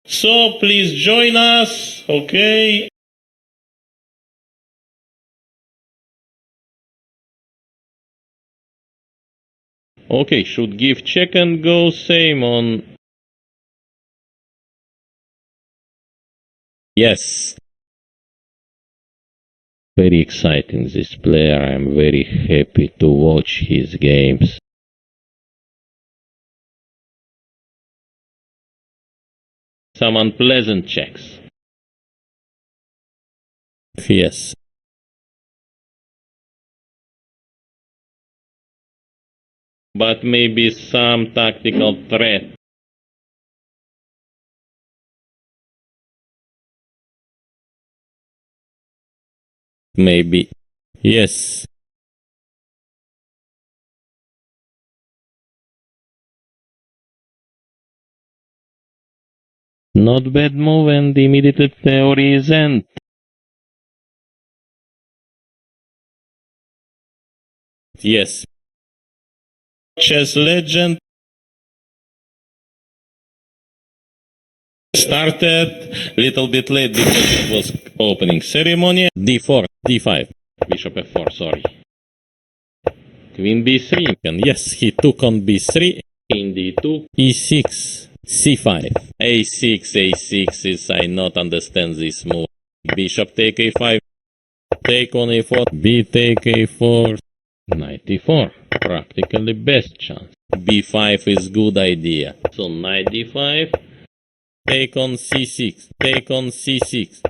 So please join us, okay? Okay, should give check and go, same on. Yes. Very exciting, this player. I'm very happy to watch his games. Some unpleasant checks. Yes. But maybe some tactical threat. Maybe. Yes. Not bad move, and immediate theory is end. Yes. Chess legend started little bit late because it was opening ceremony. D4, D5, Bishop F4, sorry. Queen B3, and yes, he took on B3, King D2, E6, C5, A6, A6 is, I not understand this move. Bishop take A5, take on A4, B take A4, Knight E4, practically best chance. B5 is good idea. So Knight D5, take on C6, take on C6,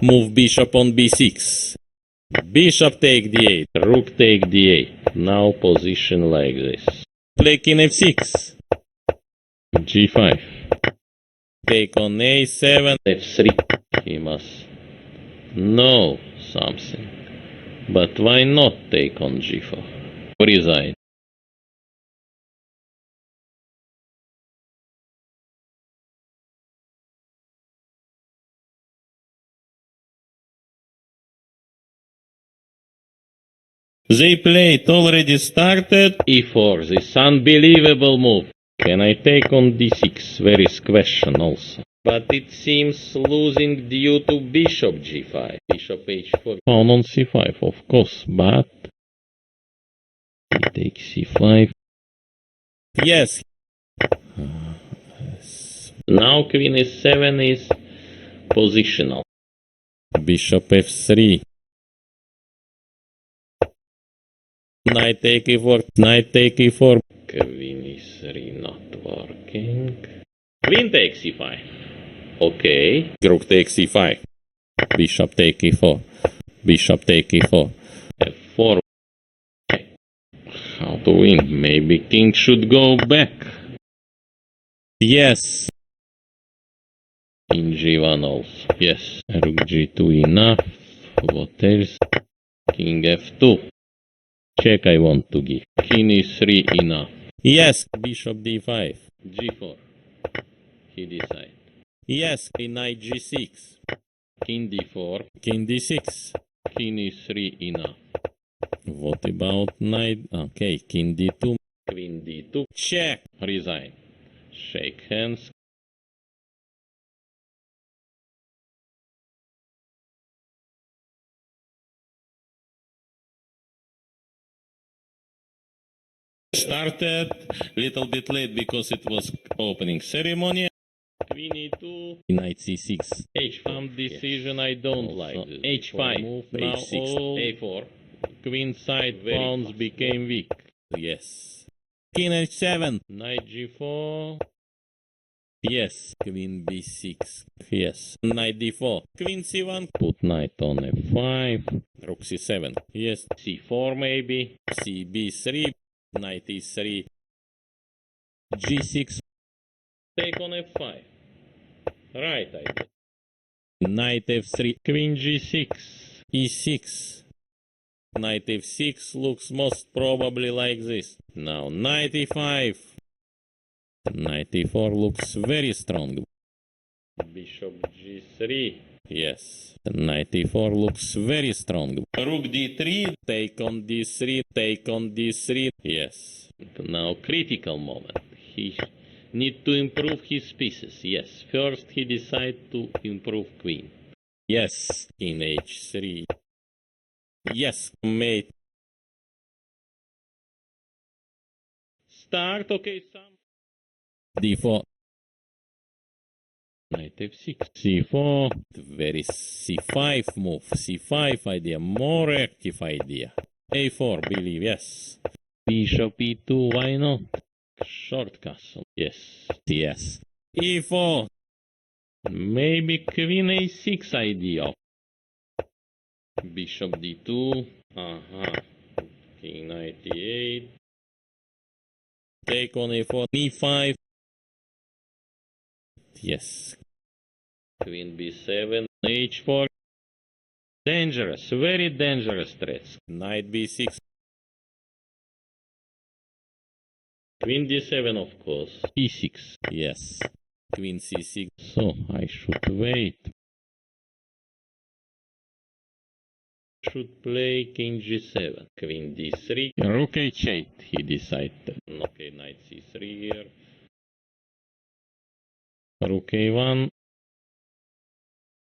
move bishop on B6, bishop take D8, rook take D8, now position like this. Play king F6, G5, take on A7, F3, he must know something, but why not take on G4, resign. They played already started E4, this unbelievable move. Can I take on D6? There is question also. But it seems losing due to bishop G5, bishop H4. Pawn on C5, of course, but he takes C5. Yes. Now Queen S7 is positional. Bishop F3. Knight take E4, knight take E4. Queen E3 not working. Queen takes E5. Okay. Rook takes E5. Bishop take E4. Bishop take E4. F4. How to win? Maybe king should go back. Yes. In G1 also. Yes. Rook G2 enough. What else? King F2. Check I want to give. King E3 enough. Yes. Bishop D5. G4. He decide. Yes. Knight G6. King D4. King D6. King E3 enough. What about knight? Okay. King D2. Queen D2. Check. Resign. Shake hands. Started little bit late because it was opening ceremony. Queen E2, knight C6, H5 decision. I don't like this. H5 move, now H6, A4. Queen side pawns became weak. Yes. King H7, knight G4. Yes. Queen B6. Yes. Knight D4. Queen C1. Put knight on F5. Rook C7. Yes. C4 maybe. CB3. Knight E3. G6. Take on F5. Right idea. Knight F3. Queen G6. E6. Knight F6 looks most probably like this. Now knight E5. Knight E4 looks very strong. Bishop G3. Yes. Knight E4 looks very strong. Rook D3. Take on D3. Take on D3. Yes. Now critical moment. He Need to improve his pieces. Yes, first he decide to improve queen. Yes, king h3. Yes, mate. Start, okay, some. d4. Knight f6. c4. Very c5 move. c5 idea. More active idea. a4, believe, yes. Bishop e2, why not? Short castle. Yes. Yes. e4. Maybe queen a6 idea. Bishop d2. King knight e8. Take on a4. e5. Yes. Queen b7. h4. Dangerous. Very dangerous threats. Knight b6. Queen d7, of course. e6. Yes. Queen c6. So I should wait. Should play king g7. Queen d3. Rook h8. He decided. Okay, knight c3 here. Rook a1.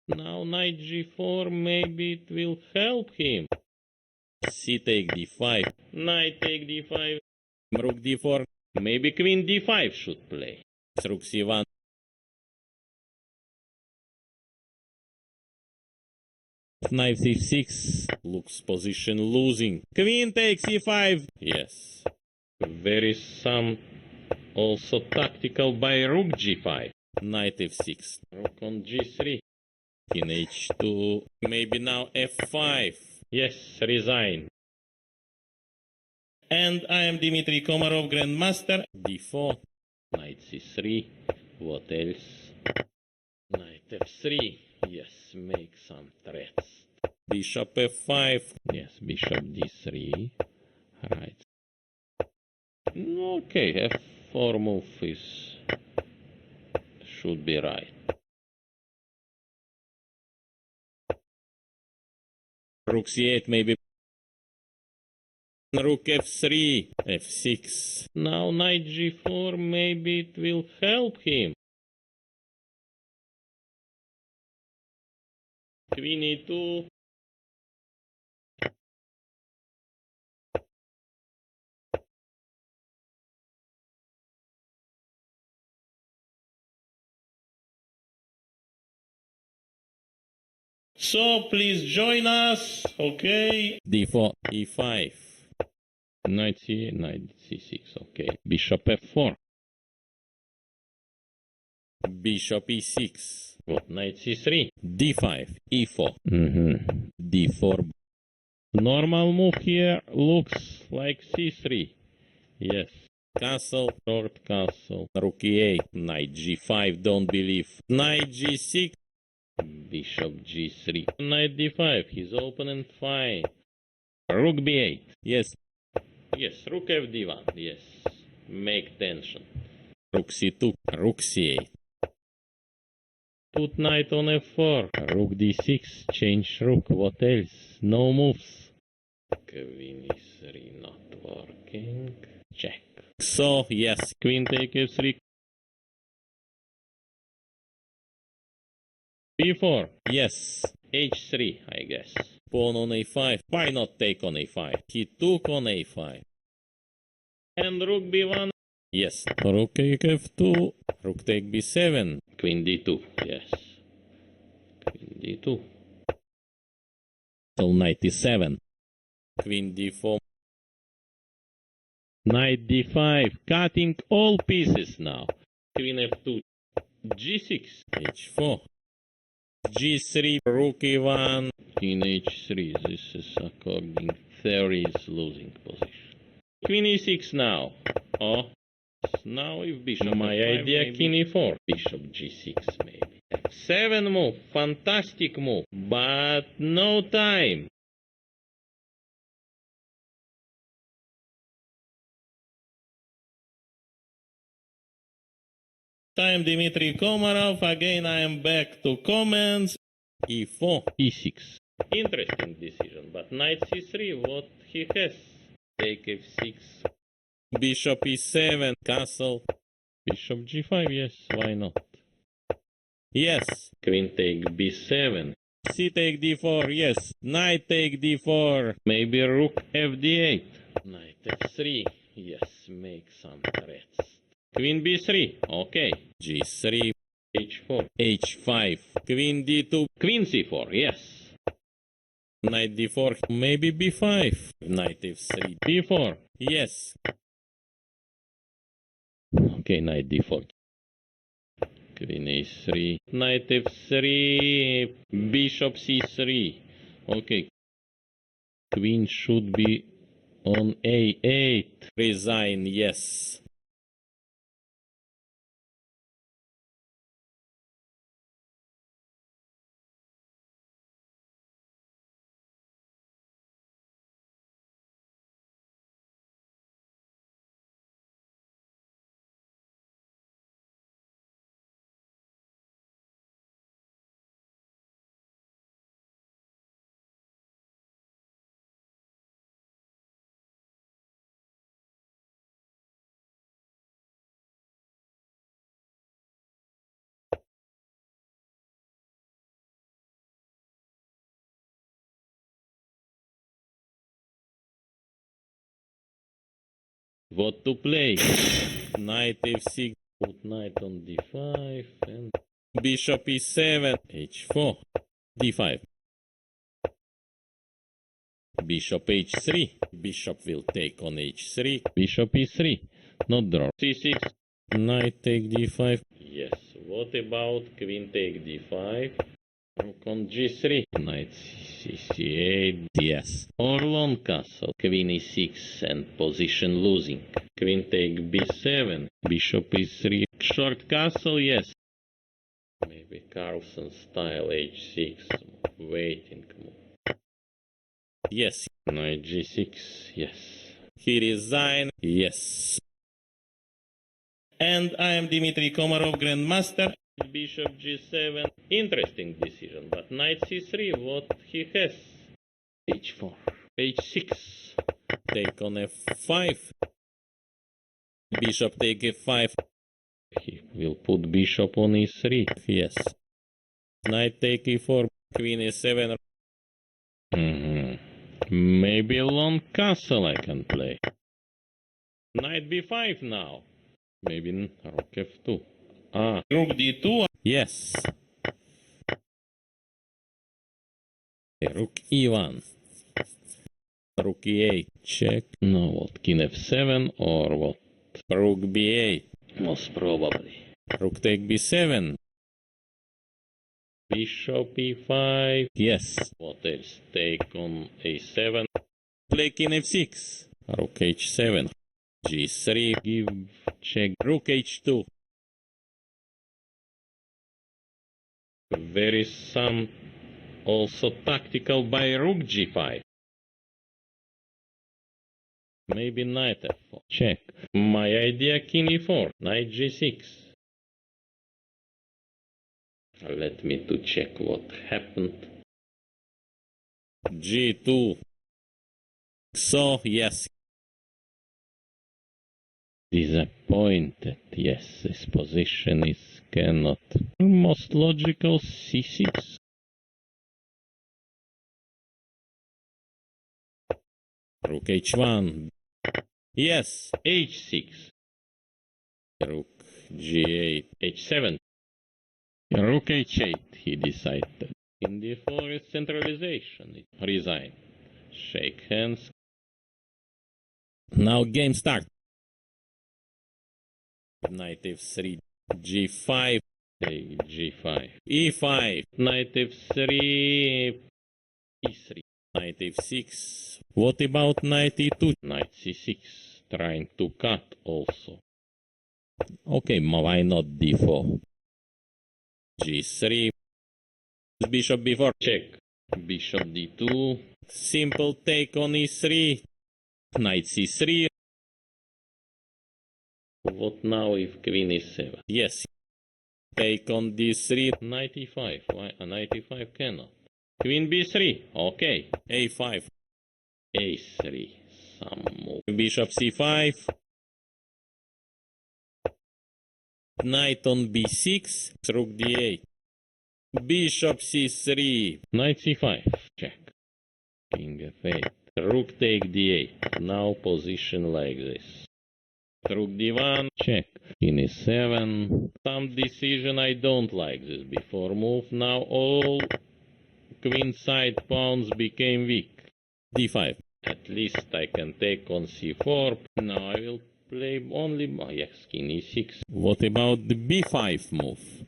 Now knight g4. Maybe it will help him. C take d5. Knight take d5. Rook d4. Maybe queen d5 should play. Rook c1. Knight c6. Looks position losing. Queen takes e5. Yes. Very some also tactical by rook g5. Knight f6. Rook on g3. King h2. Maybe now f5. Yes, resign. And I am Dmitry Komarov, Grandmaster. d4. Knight c3. What else? Knight f3. Yes, make some threats. Bishop f5. Yes, bishop d3. Right. Okay, f4 move is should be right. Rook c8 maybe. Rook f3. f6. Now knight g4. Maybe it will help him. Queen e2. So please join us, okay? d4, e5. Knight c8, knight c6, okay. Bishop f4. Bishop e6. What, knight c3? d5, e4. d4. Normal move here looks like c3. Yes. Castle, short castle. Rook e8, knight g5, don't believe. Knight g6. Bishop g3. Knight d5, his opponent fine. Rook b8. Yes. Yes, rook fd1. Yes. Make tension. Rook c2. Rook c8. Put knight on f4. Rook d6. Change rook. What else? No moves. Queen e3 not working. Check. So, yes, queen take f3. b4. Yes. h3, I guess. Pawn on a5. Why not take on a5? He took on a5. And rook b1. Yes. Rook take f2. Rook take b7. Queen d2. Yes. Queen d2. So knight e7. Queen d4. Knight d5. Cutting all pieces now. Queen f2. g6. h4. g3. Rook e1. King h3. This is according theory is losing position. Queen e6 now. Oh. Now if bishop my f5, idea maybe. King e4. Bishop g6 maybe. f7 move. Fantastic move. But no time. I am Dmitry Komarov. Again, I am back to comments. e4, e6. Interesting decision, but knight c3, what he has? Take f6. Bishop e7, castle. Bishop g5, yes, why not? Yes. Queen take b7. C take d4, yes. Knight take d4. Maybe rook fd8. Knight f3. Yes, make some threats. Queen b3. Okay. g3. h4. h5. Queen d2. Queen c4. Yes. Knight d4. Maybe b5. Knight f3. b4. Yes. Okay, knight d4. Queen a3. Knight f3. Bishop c3. Okay. Queen should be on a8. Resign, yes. What to play? Knight f6, put knight on d5, and bishop e7, h4, d5. Bishop h3, bishop will take on h3, bishop e3, not draw. c6, knight take d5, yes. What about queen take d5? Rook on g3, knight c8, yes. Or long castle, queen e6 and position losing. Queen take b7, bishop e3, short castle, yes. Maybe Carlsen style h6, waiting move. Yes, knight g6, yes. He resigned, yes. And I am Dmitry Komarov, Grandmaster. Bishop g7, interesting decision, but knight c3, what he has? h4, h6, take on f5, bishop take f5, he will put bishop on e3, yes, knight take e4, queen e7, maybe long castle I can play, knight b5 now, maybe rook f2, rook d2, yes, rook e1, rook e8, check, no, what, king f7 or what, rook b8, most probably, rook take b7, bishop e5, yes, what else, take on a7, play king f6, rook h7, g3, give, check, rook h2, there is some also tactical by rook g5, maybe knight f4, check, my idea king e4, knight g6, let me to check what happened, g2, so yes, disappointed, yes, this position is cannot, most logical c6, rook h1, yes, h6, rook g8, h7, rook h8, he decided. In d4 is centralization, resign, shake hands. Now game start. Knight f3, g5, g5, e5, knight f3, e3, knight f6. What about knight e2? Knight c6, trying to cut also. Okay, why not d4? g3, bishop b4, check. Bishop d2, simple take on e3, knight c3. What now if queen e7? Yes, take on d3, knight e5. Why knight e5 cannot? Queen b3, okay, a5, a3, some move. Bishop c5, Knight on b6, rook d8. Bishop c3, knight c5, check. King f8, rook take d8. Now position like this. Rook d1, check. King e7. Some decision I don't like this before move. Now all queen side pawns became weak. d5. At least I can take on c4. Now I will play only, yes, king e6. What about the b5 move?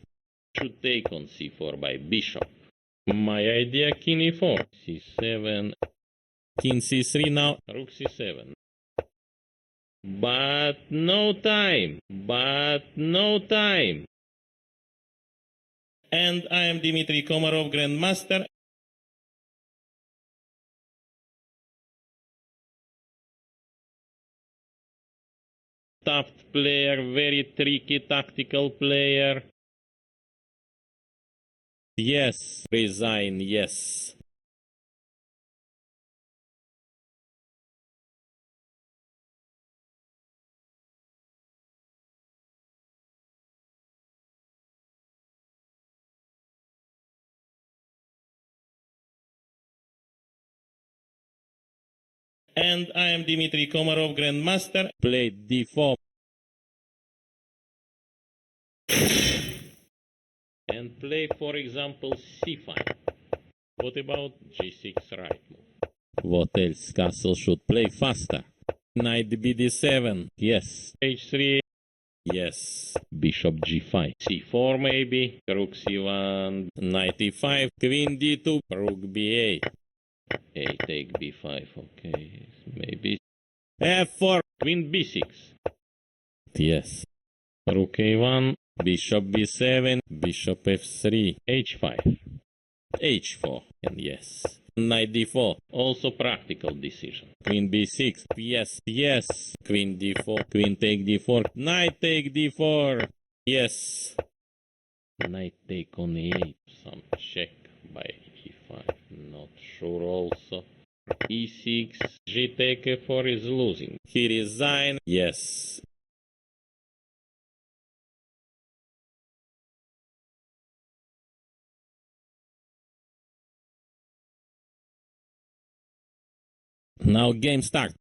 Should take on c4 by bishop. My idea, king e4. c7. King c3 now. Rook c7. But no time. And I am Dmitry Komarov, Grandmaster. Tough player, very tricky tactical player. Yes, resign, yes. And I am Dmitry Komarov, Grandmaster. Played d4. And play, for example, c5. What about g6 right move? What else? Castle should play faster. Knight bd7. Yes. h3. Yes. Bishop g5. c4 maybe. Rook c1. Knight e5. Queen d2. Rook b8. A take b5. Okay. Maybe f4. Queen b6. Yes. Rook a1. Bishop b7. Bishop f3. h5. h4. And yes. Knight d4. Also practical decision. Queen b6. Yes. Yes. Queen d4. Queen take d4. Knight take d4. Yes. Knight take on e8. Some check by e5. Not sure also. e6. G take e4 is losing. He resign. Yes. Now game start.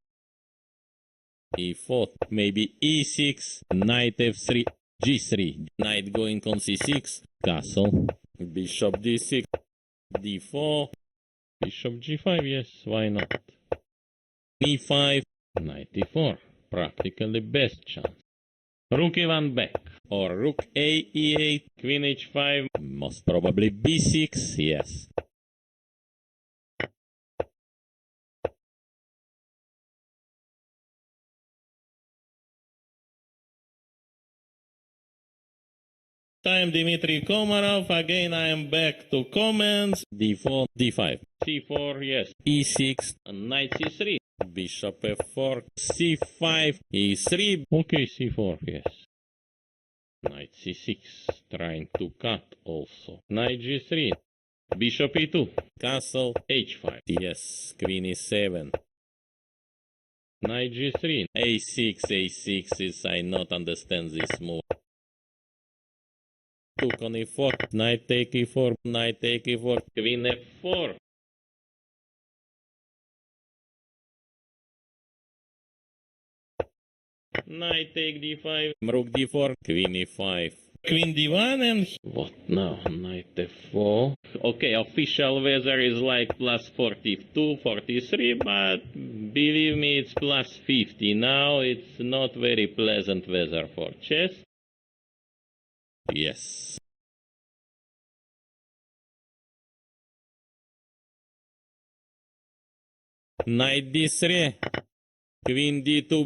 e4, maybe e6, knight f3, g3, knight going on c6, castle, bishop d6, d4, bishop g5, yes, why not? e5, knight e4, practically best chance. Rook e1 back, or rook a e8, queen h5, most probably b6, yes. I am Dmitry Komarov. Again, I am back to comments. d4, d5, c4, yes, e6, knight c3, bishop f4, c5, e3, okay, c4, yes. Knight c6, trying to cut also. Knight g3, bishop e2, castle h5, yes, queen e7. Knight g3, a6, a6 is, I not understand this move. Took on e4, knight take e4, knight take e4, queen f4. Knight take d5, rook d4, queen e5. Queen d1 and... What now? Knight f4. Okay, official weather is like plus 42, 43, but believe me, it's plus 50 now. It's not very pleasant weather for chess. Yes. Knight d3, queen d2,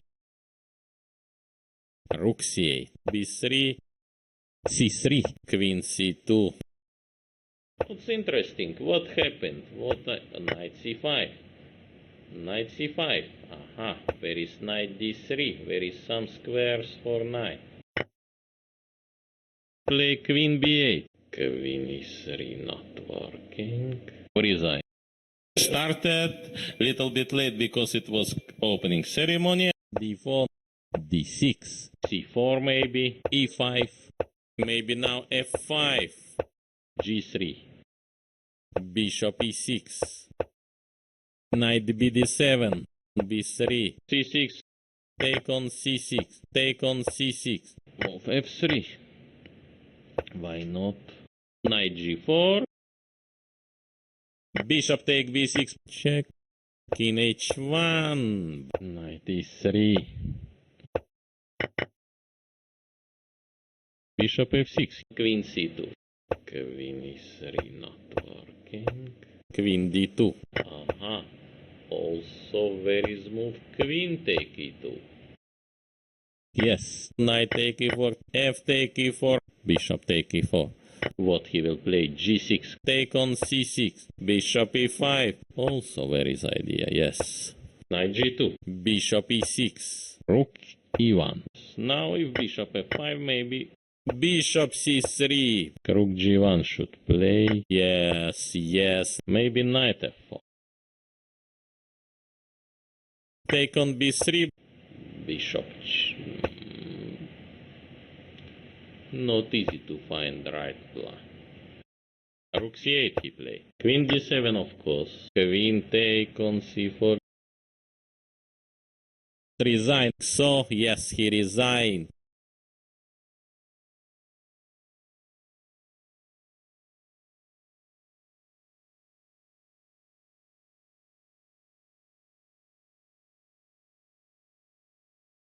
rook c8, b3, c3, queen c2. What's interesting? What happened? Knight c5. Knight c5. Aha, where is knight d3? Where is some squares for knight? Play queen b8. Queen e3 not working. Resign. Started little bit late because it was opening ceremony. d4, d6, c4 maybe, e5, Maybe now f5. g3. Bishop e6. Knight bd7. b3. c6. Take on c6. Take on c6. Move f3. Why not? Knight g4. Bishop take b6. Check. King h1. Knight e3. Bishop f6. Queen c2. Queen e3 not working. Queen d2. Aha. Also where is move? Queen take e2. Yes. Knight take e4. F take e4. Bishop take e4. What he will play? g6. Take on c6. Bishop e5. Also very idea. Yes. Knight g2. Bishop e6. Rook e1. Now if bishop f5 maybe. Bishop c3. Rook g1 should play. Yes, yes. Maybe knight f4. Take on b3. Bishop. Not easy to find the right plan. Rook c8 he play. Queen d7 of course. Queen take on c4. Resign. So yes, he resigned.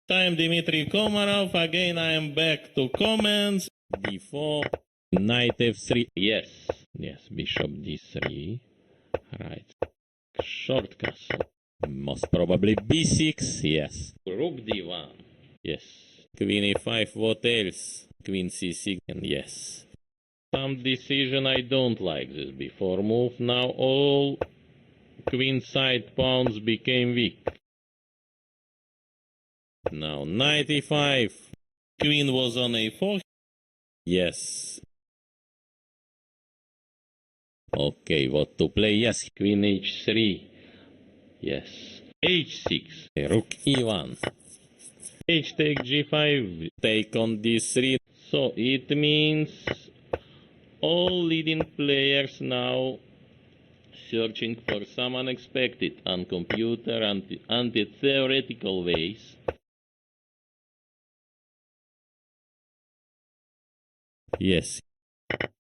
Time Dmitry Komarov. Again I am back to comments. d4. Knight f3. Yes. Yes. Bishop d3. Right. Short castle. Most probably b6. Yes. Rook d1. Yes. Queen e5. What else? Queen c6. And yes. Some decision I don't like this before move. Now all queen side pawns became weak. Now knight e5. Queen was on a4. Yes. Okay, what to play? Yes. Queen h3. Yes. h6. Rook e1. H take g5. Take on d3. So it means all leading players now searching for some unexpected on computer anti-theoretical ways. Yes.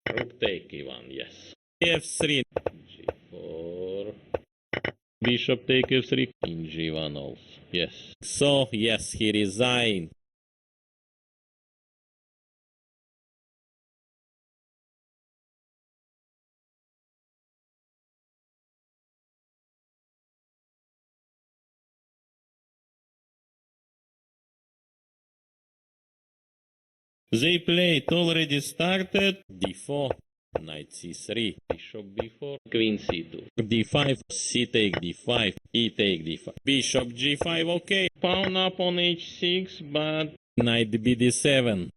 Rook take e1, yes. f3. g4. Bishop take f3. In g1 also. Yes. So, yes, he resigned. They played already started. d4. Knight c3. Bishop b4. Queen c2. d5. c take d5. e take d5. Bishop g5. Okay. Pawn up on h6, but knight bd7.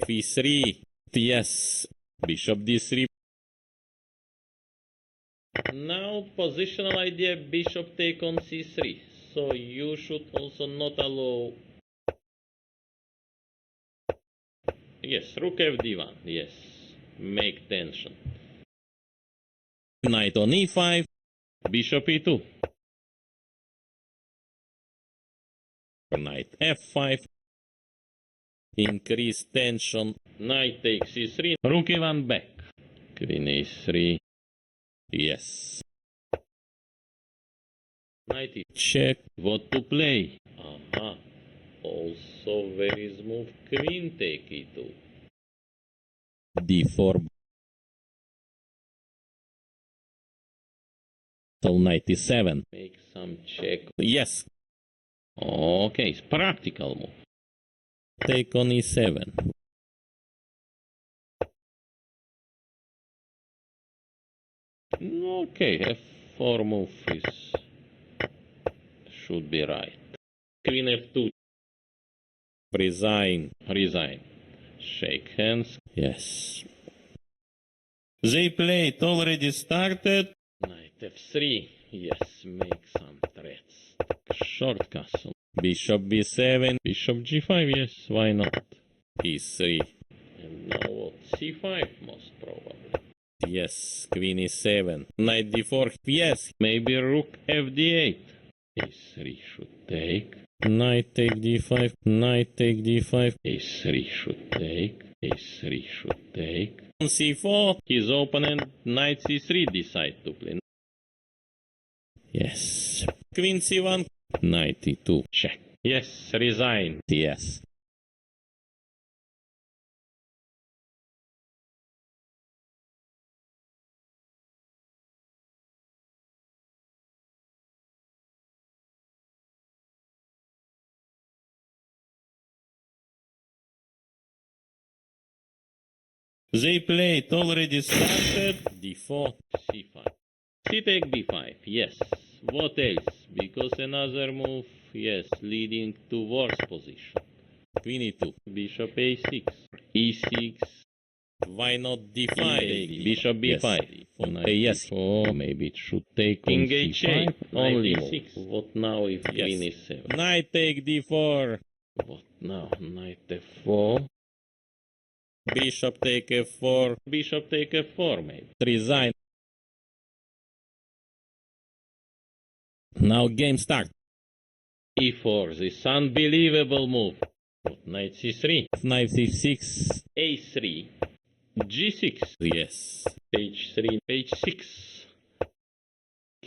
f3. Yes. Bishop d3. Now positional idea. Bishop take on c3. So you should also not allow. Yes, rook fd1, yes, make tension. Knight on e5, bishop e2. Knight f5, increase tension. Knight takes c3, rook e1 back. Queen a3, yes. Knight e check, what to play? Aha. Also, where is move? Queen take e2. d4. So knight e7. Make some check. Yes. Okay, it's practical move. Take on e7. Okay, f4 move should be right. Queen f2. Resign. Shake hands. Yes. They played already started. Knight f3. Yes, make some threats. Short castle. Bishop b7. Bishop g5. Yes, why not? e3. And now what? C5 most probably. Yes, queen e7. Knight d4. Yes, maybe rook fd8. a3 should take. Knight take d5. Knight take d5. a3 should take. a3 should take. On c4. His opponent knight c3 decide to play. Yes. Queen c1. Knight e2. Check. Yes, resign. Yes. They played already started d4, c5. C take b5, yes. What else? Because another move, yes, leading to worse position. Queen e2, bishop a6, e6. Why not d5? Bishop b5. Yes. Oh, maybe it should take king h8. Only move. What now if queen e7? Knight take d4. What now? Knight f4. Bishop take f4. Bishop take f4 maybe. Resign. Now game start. e4, this unbelievable move. Knight c3. Knight c6. a3. g6. Yes. h3. h6.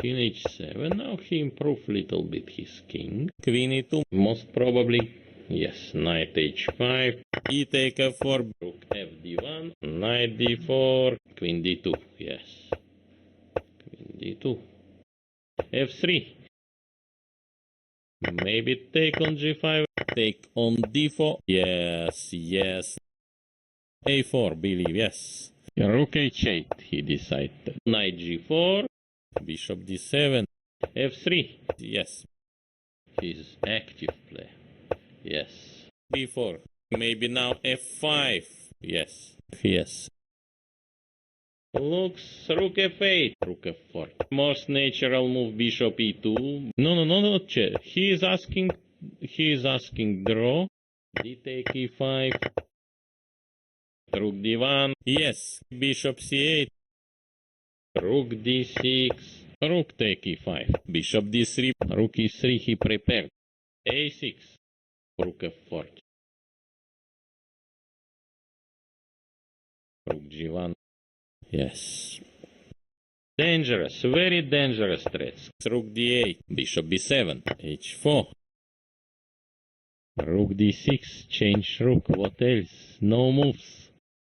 King h7. Now he improved little bit his king. Queen e2. Most probably. Yes. Knight h5. E take f4. Rook fd1. Knight d4. Queen d2. Yes. Queen d2. f3. Maybe take on g5. Take on d4. Yes, yes. a4, believe, yes. Rook h8, he decided. Knight g4. Bishop d7. f3. Yes. He's active play. Yes. b4. Maybe now f5. Yes. Yes. Looks rook f8. Rook f4. Most natural move bishop e2. No, check. He is asking draw. D take e5. Rook d1. Yes. Bishop c8. Rook d6. Rook take e5. Bishop d3. Rook e3 he prepared. a6. Rook f4. Rook g1. Yes. Dangerous, very dangerous threats. Rook d8, bishop b7, h4. Rook d6, change rook, what else? No moves.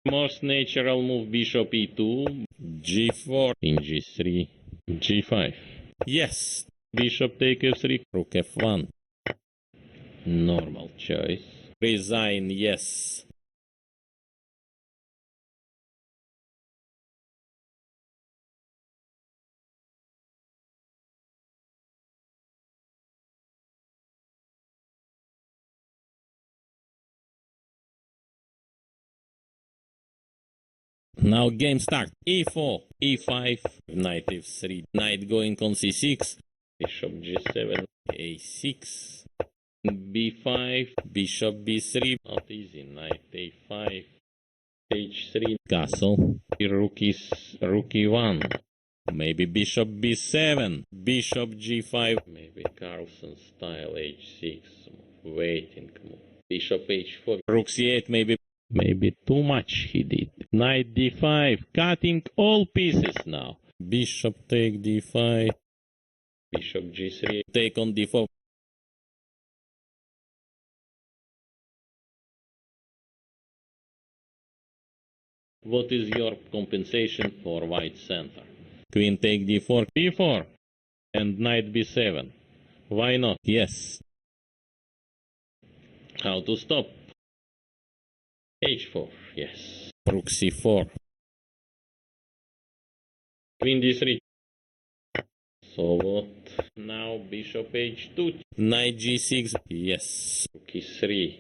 Most natural move bishop e2, g4, in g3, g5. Yes, bishop take f3, rook f1. Normal choice. Resign, yes. Now game start. e4, e5, knight f3, knight going on c6, bishop g7, a6, b5, bishop b3, not easy, knight a5, h3, castle, rook e1, maybe bishop b7, bishop g5, maybe Carlsen style h6, waiting move, bishop h4, rook c8, maybe too much he did. Knight d5, cutting all pieces now. Bishop take d5. Bishop g3, take on d4. What is your compensation for white center? Queen take d4, b4, and knight b7. Why not? Yes. How to stop? h4, yes. Rook c4. Queen d3. So what? Now bishop h2. Knight g6. Yes. Rook e3.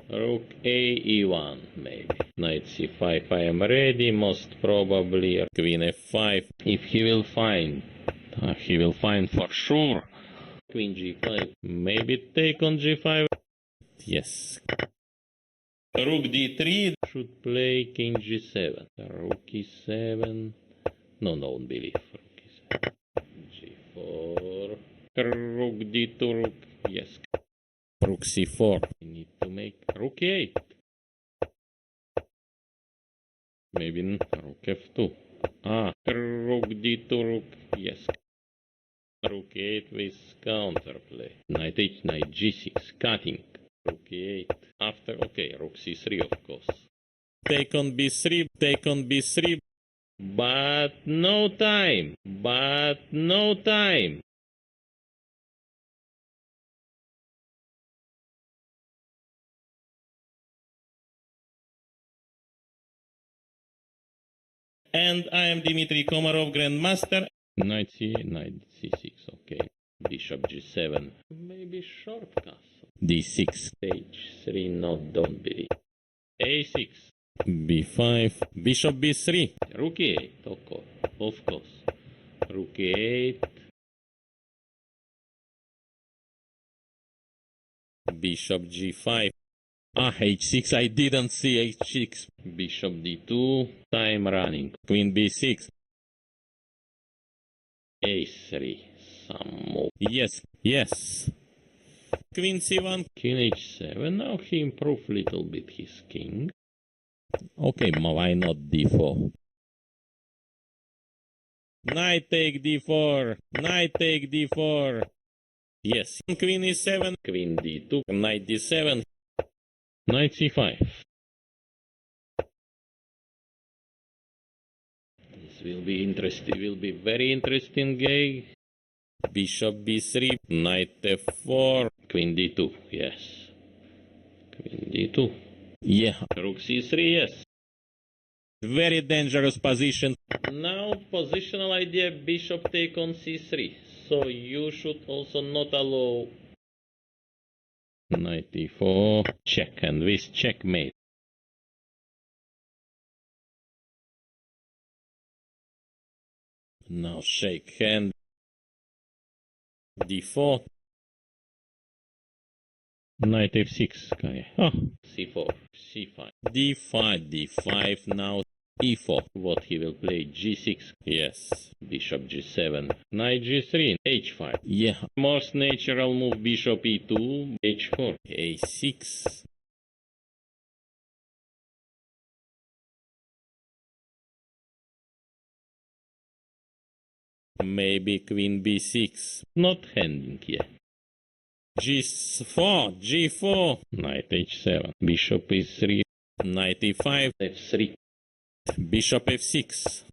Rook a e1 maybe. Knight c5. I am ready. Most probably queen f5. If he will find for sure. Queen g5. Maybe take on g5. Yes. Rook d3 should play king g7. Rook e7. No, don't believe. Rook e7. g4. Rook d2. Rook. Yes. Rook c4. We need to make rook e8. Maybe rook f2. Rook d2. Rook. Yes. Rook e8 with counterplay. Knight h, knight g6. Cutting. Rook e8. After, okay, rook c3, of course. Take on b3, take on b3. But no time. But no time. And I am Dmitry Komarov, Grandmaster. Knight c8, knight c6, okay. Bishop g7. Maybe short castle. d6. h3, not, don't believe. a6. b5. Bishop b3. Rook e8, of course. Rook e8. Bishop g5. h6, I didn't see h6. Bishop d2, time running. Queen b6. a3, some move. Yes, yes. Queen c1, king h7. Now he improved little bit his king. Okay, why not d4? Knight take d4. Knight take d4. Yes. Queen e7. Queen d2. Knight d7. Knight c5. This will be interesting. Will be very interesting game. Bishop b3. Knight f4. Queen d2. Yes. Queen d2. Yeah. Rook c3. Yes. Very dangerous position. Now positional idea, bishop take on c3. So you should also not allow knight e4. Check, and with checkmate. Now shake hand. d4. Knight f6. Okay. c4, c5. d5, d5 now. e4. What he will play? g6. Yes. Bishop g7. Knight g3. h5. Yeah. Most natural move, bishop e2. h4. a6. Maybe queen b6. Not handing yet. g4. g4. Knight h7. Bishop e3. Knight e5. f3. Bishop f6.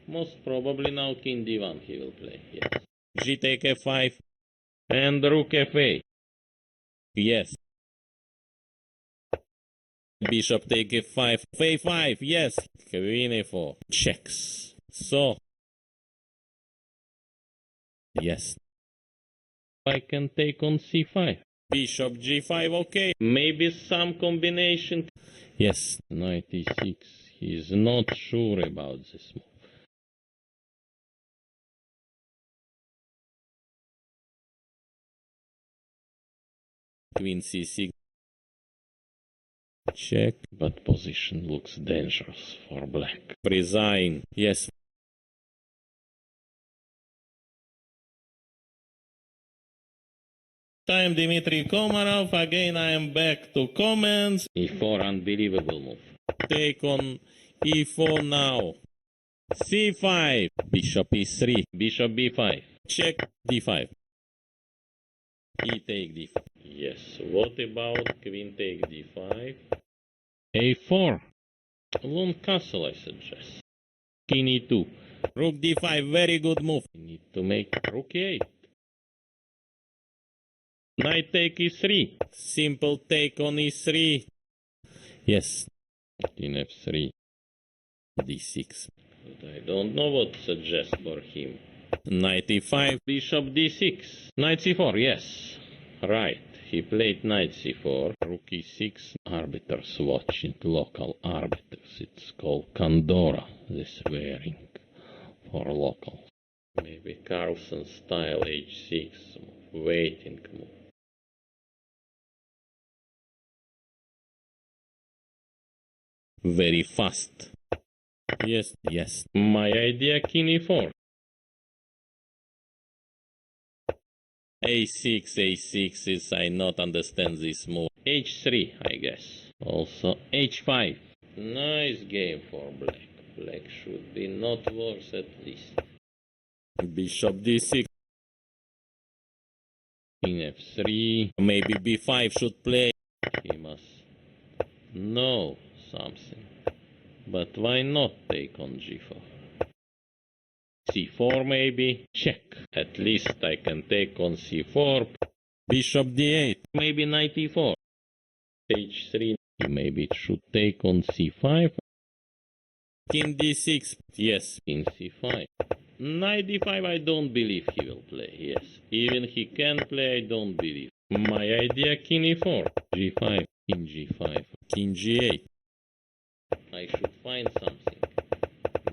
Most probably now king d1 he will play, yes. G take f5. And rook f8. Yes. Bishop take f5. a5, yes. Queen a4. Checks. So. Yes. I can take on c5. Bishop g5, okay. Maybe some combination. Yes. Knight e6. He's not sure about this move. Queen c6. Check, but position looks dangerous for black. Resign. Yes. I am Dmitry Komarov. Again, I am back to comments. e4, unbelievable move. Take on e4 now. c5. Bishop e3. Bishop b5. Check d5. E take d5. Yes. What about queen take d5? a4. Long castle, I suggest. King e2. Rook d5. Very good move. We need to make rook e8. Knight take e3. Simple take on e3. Yes. King f3. d6. But I don't know what to suggest for him. Knight e5. Bishop d6. Knight c4. Yes. Right. He played knight c4. Rook e6. Arbiters watching. Local arbiters. It's called Pandora. This wearing for locals. Maybe Carlsen style h6. Waiting move. Very fast. Yes, yes. My idea, king e4. a6, a6 is, I not understand this move. h3, I guess. Also h5. Nice game for black. Black should be not worse at least. Bishop d6. King f3. Maybe b5 should play. He must know something. But why not take on g4? c4 maybe? Check. At least I can take on c4. Bishop d8. Maybe knight e4. h3. Maybe it should take on c5. King d6. Yes, king c5. Knight d5 I don't believe he will play. Yes. Even he can play, I don't believe. My idea, king e4. g5. King g5. King g8. I should find something.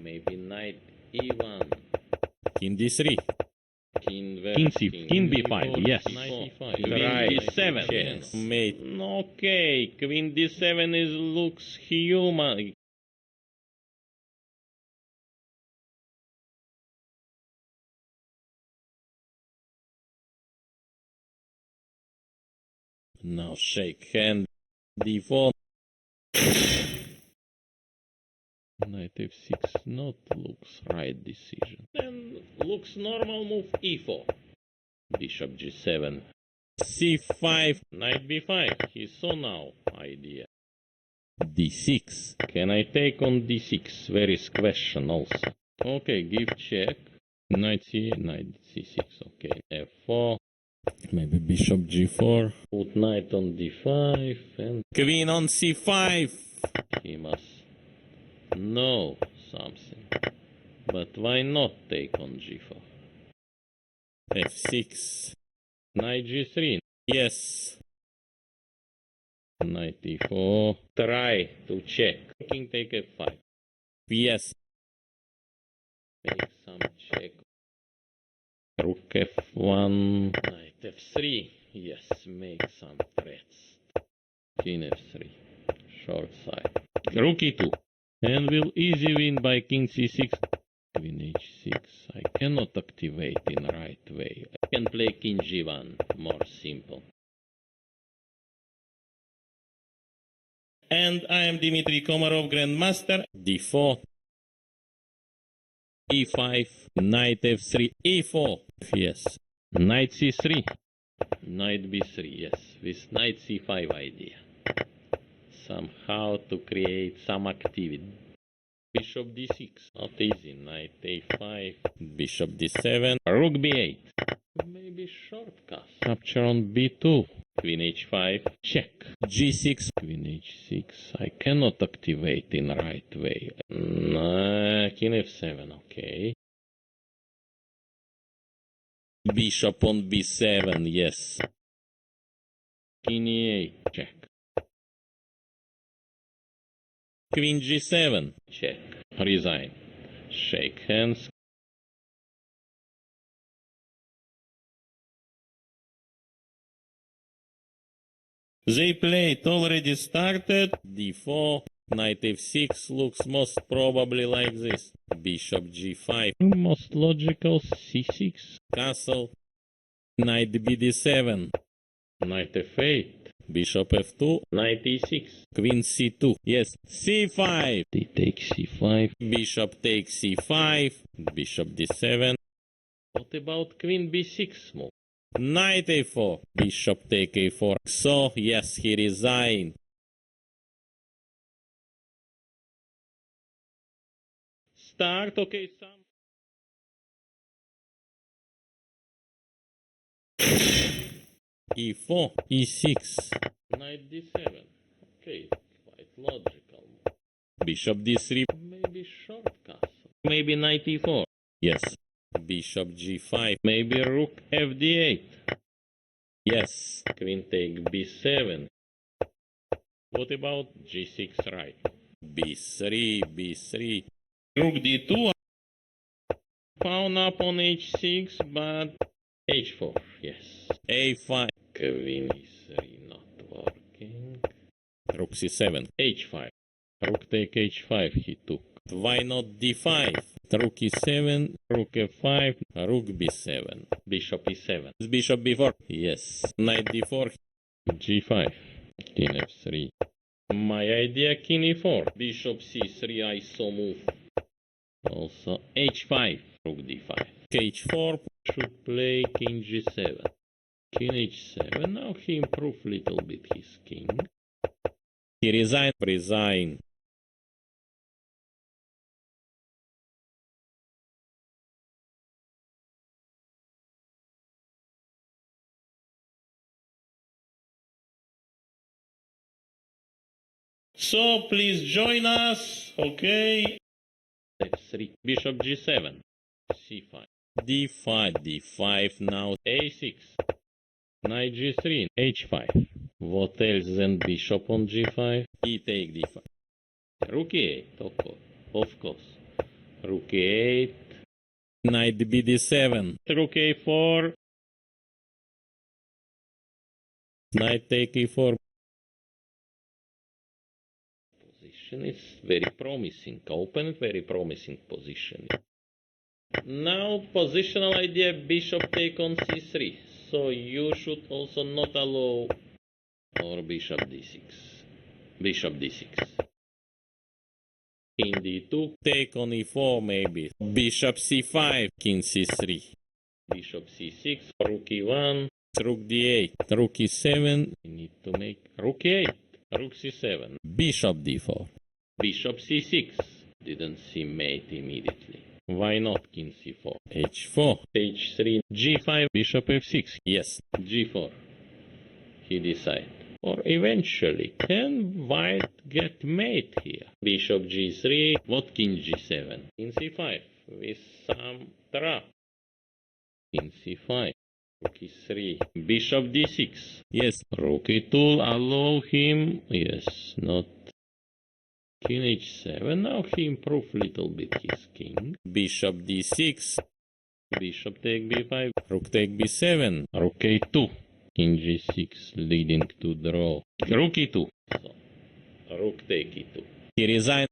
Maybe knight e1. King d3. King c5. King b5. Yes. Knight e5. Queen d7. Yes. Mate. Okay. Queen d7 is looks human. Now shake hand. d4. Knight f6 not looks right decision. Then looks normal move e4. Bishop g7. c5. Knight b5. He saw now idea. d6. Can I take on d6? Very question also. Okay, give check. Knight c8. Knight c6. Okay. f4. Maybe bishop g4. Put knight on d5 and queen on c5. He must know something. But why not take on g4? f6. Knight g3. Yes. Knight e4. Try to check. King take f5. Yes. Make some check. Rook f1. Knight f3. Yes, make some threats. King f3. Short side. Rook e2. And will easy win by king c6. Queen h6. I cannot activate in right way. I can play king g1. More simple. And I am Dmitry Komarov, Grandmaster. d4. e5. Knight f3. e4. Yes. Knight c3. Knight b3. Yes. With knight c5 idea. Somehow to create some activity. Bishop d6. Not easy. Knight a5. Bishop d7. Rook b8. Maybe shortcut. Capture on b2. Queen h5. Check. g6. Queen h6. I cannot activate in right way. King f7. Okay. Bishop on b7. Yes. King e8. Check. Queen g7. Check. Resign. Shake hands. They played already started. d4. Knight f6 looks most probably like this. Bishop g5. Most logical c6. Castle. Knight bd7. Knight f8. Bishop f2. Knight e6. Queen c2. Yes. c5. They take c5. Bishop takes c5. Bishop d7. What about queen b6 move? Knight a4. Bishop take a4. So, yes, he resigned. Start, okay, some. e4. e6. Knight d7. Okay, quite logical. Bishop d3. Maybe short castle. Maybe knight e4. Yes. Bishop g5. Maybe rook fd8. Yes. Queen take b7. What about g6 right? b3, b3. Rook d2. Pawn up on h6, but h4. Yes. a5. Queen e3 not working. Rook c7. h5. Rook take h5, he took. Why not d5? Rook e7, rook f5, rook b7, bishop e7. Bishop b4, yes. Knight d4, g5, king f3. My idea, king e4, bishop c3, I saw move. Also h5, rook d5. h4 should play king g7. King h7, now he improved little bit his king. He resigned. So please join us, okay? f3, bishop g7, c5, d5, d5, now a6, knight g3, h5. What else than bishop on g5? E take d5. Rook e8, of course. Rook e8, knight bd7, rook a4, knight take e4. Position is very promising, open, very promising position. Now positional idea, bishop take on c3, so you should also not allow, or bishop d6, bishop d6, king d2, take on e4 maybe, bishop c5, king c3, bishop c6, rook e1, rook d8, rook e7, we need to make rook e8, rook c7, bishop d4, bishop c6, didn't see mate immediately. Why not king c4, h4, h3, g5, bishop f6, yes, g4, he decided. Or eventually, can white get mate here? Bishop g3, what king g7, king c5, with some trap, king c5, rook e3, bishop d6, yes, rook e2, allow him, yes, not king h7, now he improved little bit his king. Bishop d6, bishop take b5, rook take b7, rook a2, king g6 leading to draw. Rook e2, so rook take e2. He resigned.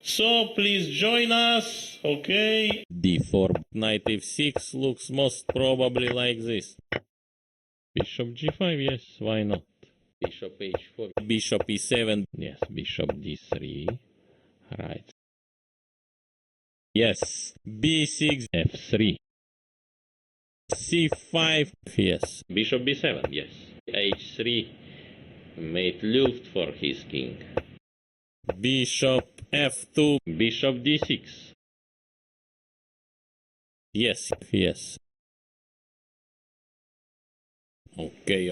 So please join us, okay? d4, knight f6 looks most probably like this. Bishop g5, yes, why not? Bishop h4, bishop e7, yes, bishop d3, right. Yes, b6, f3, c5, yes, bishop b7, yes, h3, made luft for his king. Bishop f2, bishop d6. Yes, yes. Okay.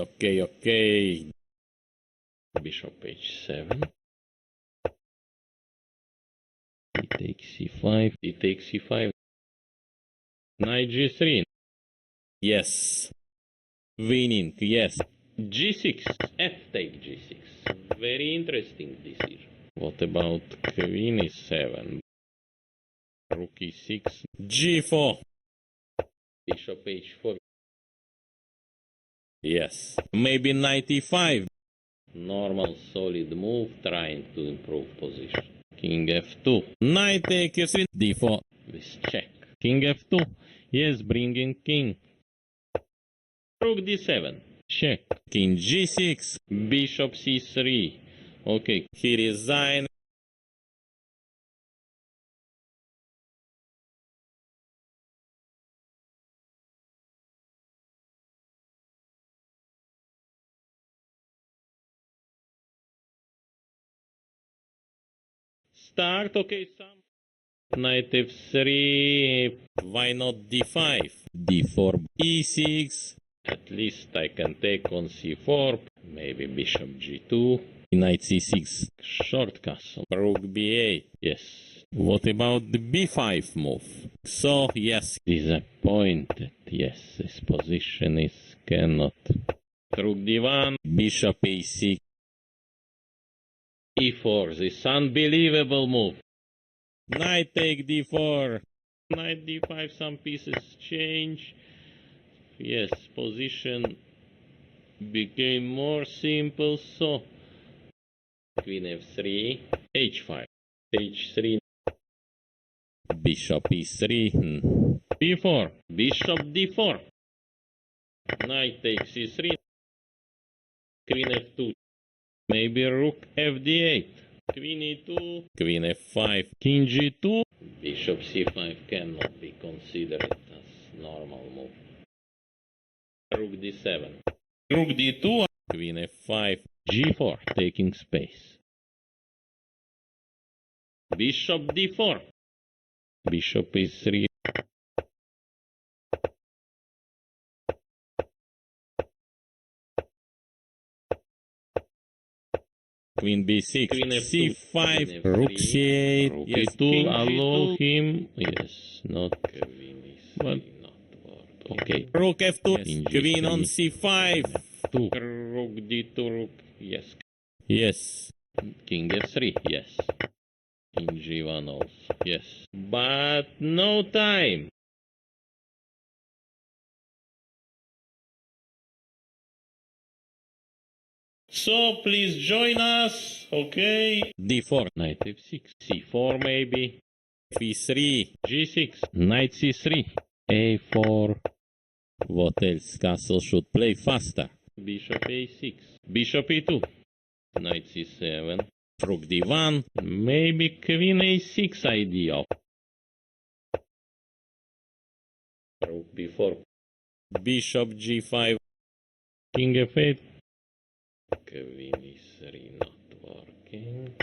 Bishop h7. He takes c5, he takes c5. Knight g3. Yes. Winning, yes. g6, f take g6. Very interesting decision. What about queen e7? Rook e6, g4. Bishop h4. Yes. Maybe knight e5. Normal solid move, trying to improve position. King f2. Knight take f3. d4. This check. King f2. Yes, bringing king. Rook d7. Check. King g6. Bishop c3. Okay, he resigned. Start, okay, some. Knight f3. Why not d5? d4, e6. At least I can take on c4. Maybe bishop g2. Knight c6. Short castle. Rook b8. Yes. What about the b5 move? So, yes. Disappointed. Yes, this position is cannot. Rook d1. Bishop a6. e4. This unbelievable move. Knight take d4. Knight d5, some pieces change. Yes, position became more simple, so queen f3, h5, h3, bishop e3, b4, bishop d4, knight takes e3, queen f2, maybe rook fd8, queen e2, queen f5, king g2, bishop c5 cannot be considered as normal move. Rook d7, rook d2, queen f5, g4, taking space. Bishop d4, bishop e3, queen b6, queen f2, c5, rook c8, rook yes, e2, allow him, yes, not queen e3, not work. Okay, rook f2, yes, queen on c5, 2, rook d2, rook, yes, yes, king f3, yes, king g1 also, yes, but no time. So please join us, okay? d4, knight f6, c4 maybe, b3, g6, knight c3, a4. What else? Castle should play faster. Bishop a6, bishop e2, knight c7, rook d1, maybe queen a6 idea. Rook b4, bishop g5, king f8, queen e3 not working,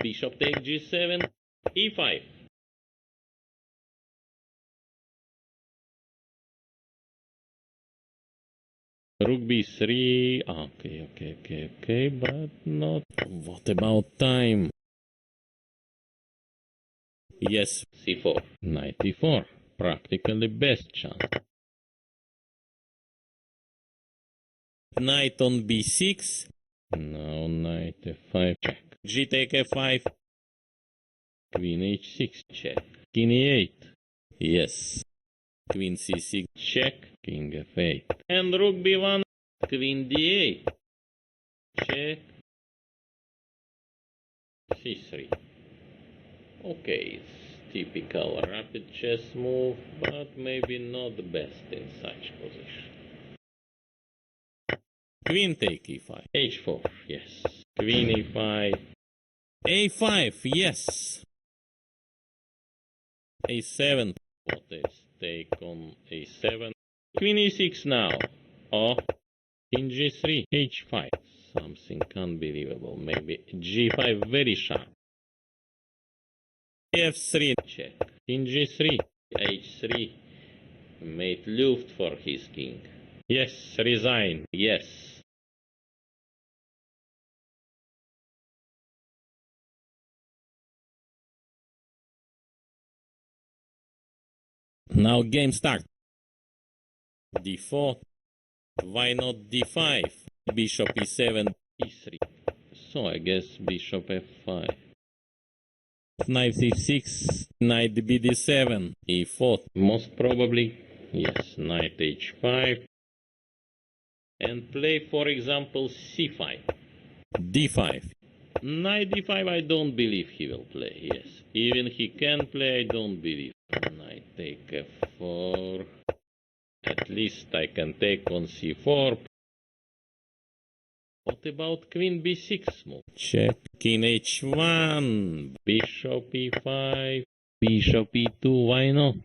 bishop take g7, e5. Rook b3, okay, but not. What about time? Yes, c4, knight e4, practically best chance. Knight on b6, now knight f5, check. G take f5, queen h6, check. King e8, yes. Queen c6, check. King f8, and rook b1, queen d8, check. c3. Okay, it's typical rapid chess move, but maybe not the best in such position. Queen take e5, h4, yes. Queen e5, a5, yes. a7, what else? Take on a7. Queen e6 now. Oh, king g3, h5. Something unbelievable. Maybe g5 very sharp. f3, check. King g3, h3. Made luft for his king. Yes, resign, yes. Now game start. d4. Why not d5? Bishop e7, e3. So I guess bishop f5. Knight c6, knight bd7, e4. Most probably, yes, knight h5. And play, for example, c5. d5. Knight d5, I don't believe he will play, yes. Even he can play, I don't believe. Knight take f4. At least I can take on c4. What about queen b6 move? Check. King h1. Bishop e5. Bishop e2. Why not?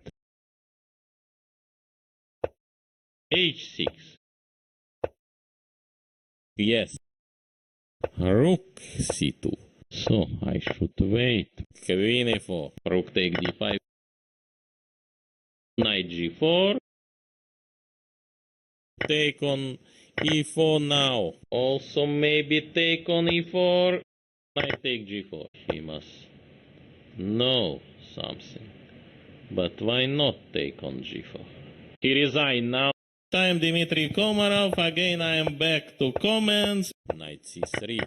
h6. Yes. Rook c2. So I should wait. Queen e4. Rook take d5. Knight g4. Take on e4 now. Also maybe take on e4. Knight take g4. He must know something. But why not take on g4? He resigned now. I'm Dmitry Komarov. Again I am back to comments. Knight c3.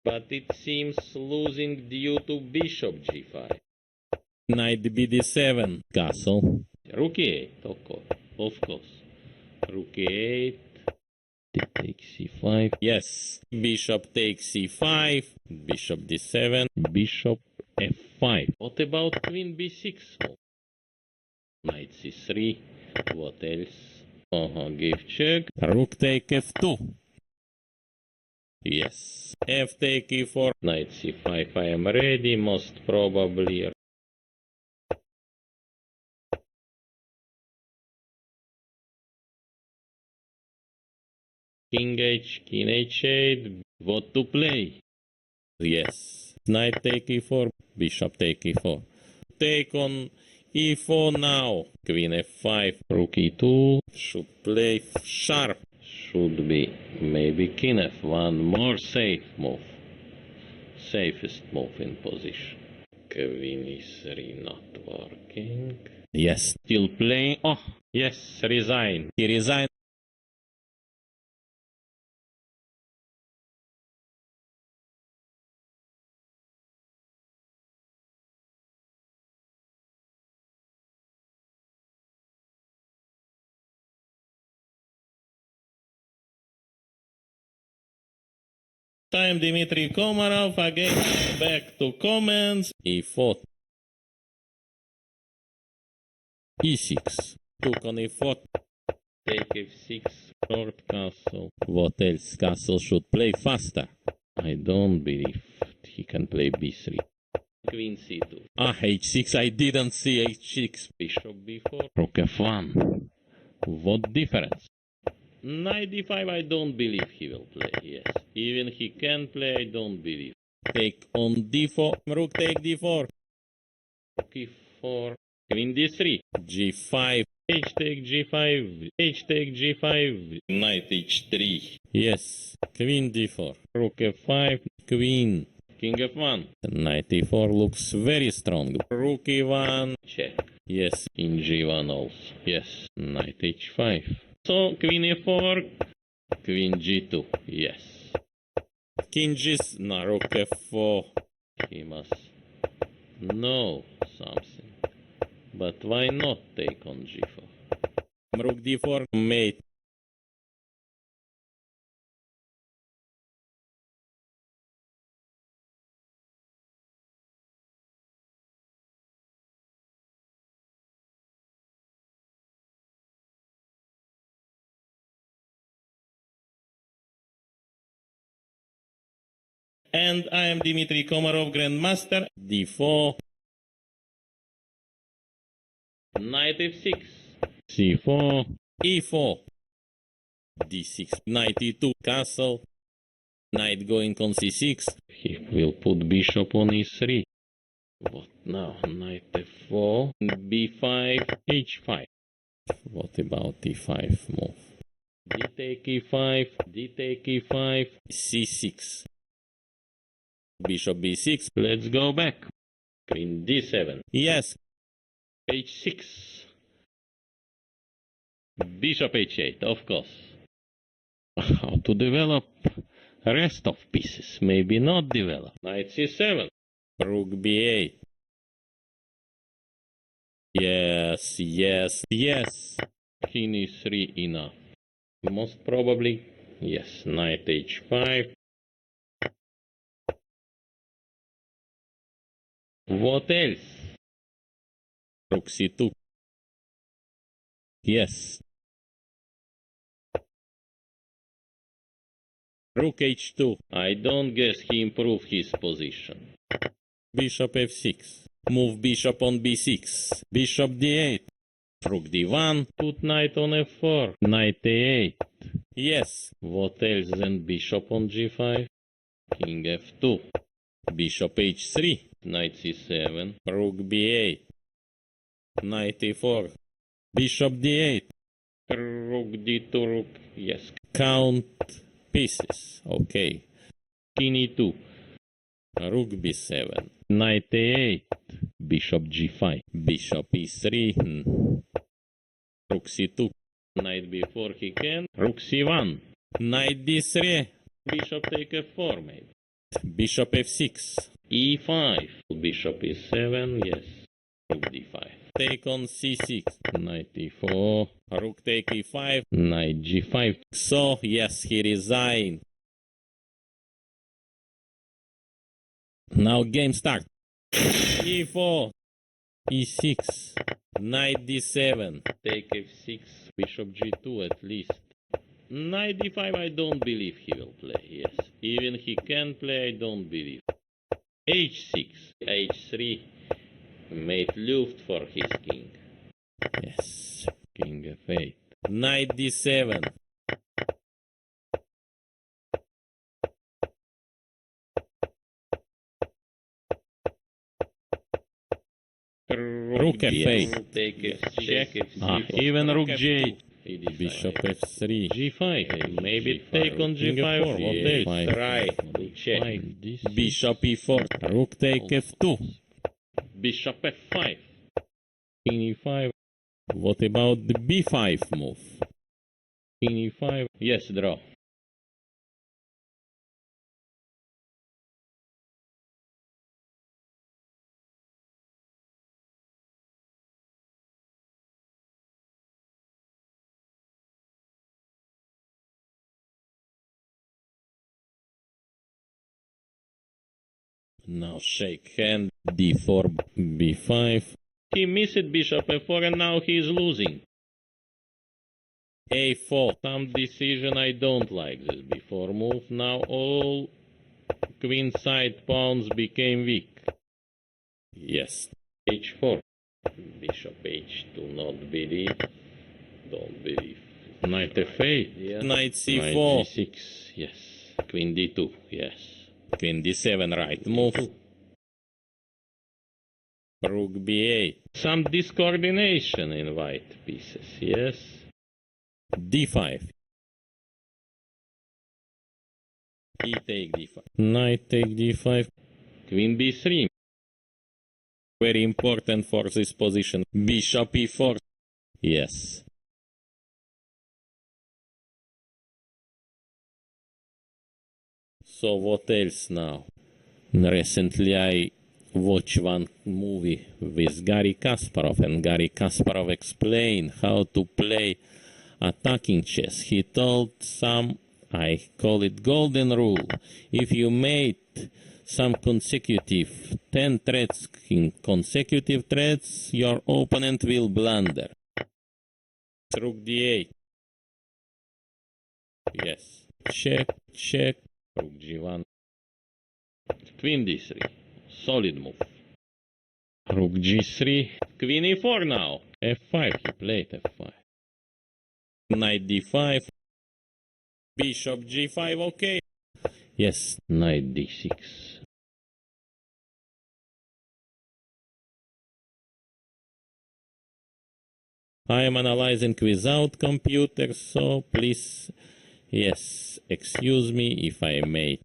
But it seems losing due to bishop g5. Knight bd7. Castle. Rook e8, of course. Rook e8. Take c5. Yes. Bishop takes c5. Bishop d7. Bishop f5. What about queen b6? Oh. Knight c3. What else? Give check. Rook take f2. Yes. F take e4. Knight c5. I am ready. Most probably. King h8. What to play? Yes. Knight take e4. Bishop take e4. Take on e4 now. Queen f5. Rook e2. Should play sharp. Should be maybe king f1. More safe move. Safest move in position. Queen e3 not working. Yes. Still playing. Oh, yes. Resign. He resigned. Time Dmitry Komarov again. Back to comments. e4. e6. Took on e4. Take f6. Short castle. What else? Castle should play faster. I don't believe he can play b3. Queen c2. h6. I didn't see h6. Bishop b4. Rook f1. What difference? Knight d5, I don't believe he will play, yes. Even he can play, I don't believe. Take on d4, rook take d4. Rook e4, queen d3, g5, h take g5, h take g5, knight h3. Yes, queen d4, rook f5, queen, king f1. Knight e4 looks very strong. Rook e1, check. Yes, in g1 also. Yes, knight h5. So, queen e4, queen g2, yes. King g6, no, rook f4. He must know something. But why not take on g4? Rook d4, mate. And I am Dmitry Komarov, Grandmaster. d4. Knight f6. c4. e4. d6. Knight e2. Castle. Knight going on c6. He will put bishop on e3. What now? Knight f4. b5. h5. What about e5 move? D take e5. D take e5. c6. Bishop b6. Let's go back. Queen d7. Yes. h6. Bishop h8, of course. How to develop rest of pieces? Maybe not develop. Knight c7. Rook b8. Yes, yes, yes. King e3 enough. Most probably, yes. Knight h5. What else? Rook c2. Yes. Rook h2. I don't guess he improved his position. Bishop f6. Move bishop on b6. Bishop d8. Rook d1. Put knight on f4. Knight a8. Yes. What else than bishop on g5? King f2. Bishop h3. Knight c7. Rook b8. Knight e4. Bishop d8. Rook d2. Rook. Yes. Count pieces. Okay. King e2. Rook b7. Knight a8. Bishop g5. Bishop e3. Rook c2. Knight b4 he can. Rook c1. Knight d3. Bishop take f4 maybe. Bishop f6. e5. Bishop e7, yes. rook d5. Take on c6, knight e4, rook take e5, knight g5. So, yes, he resigned. Now game start. e4, e6, knight d7, take f6, bishop g2 at least. Knight d5 I don't believe he will play, yes. Even he can play, I don't believe. h6, h3, made luft for his king. Yes, king f8. Knight d7. Rook f8. Take f6. Even rook g8. Bishop f3. g5. Maybe take on g5. What else? Try to check. Bishop e4. Rook take f2. Bishop f5. King e5. What about the b5 move? King e5. Yes, draw. Now shake hand, d4, b5. He missed bishop f4 and now he is losing. a4, some decision I don't like this before move. Now all queen side pawns became weak. Yes. h4, bishop h2, not believe, don't believe. Knight f8, yeah. Knight c4. Knight g6, yes. Queen d2, yes. Queen d7, right move. Rook b8. Some discoordination in white pieces, yes. d5. E take d5. Knight take d5. Queen b3. Very important for this position. Bishop e4. Yes. So what else now? Recently I watched one movie with Garry Kasparov, and Garry Kasparov explained how to play attacking chess. He told some, I call it golden rule. If you made some consecutive 10 threads in consecutive threads, your opponent will blunder. Rook d8. Yes. Check, check. Rook g1. Queen d3. Solid move. Rook g3. Queen e4 now. f5. He played f5. Knight d5. Bishop g5. Okay. Yes. Knight d6. I am analyzing without computer, so please, yes, excuse me if I made.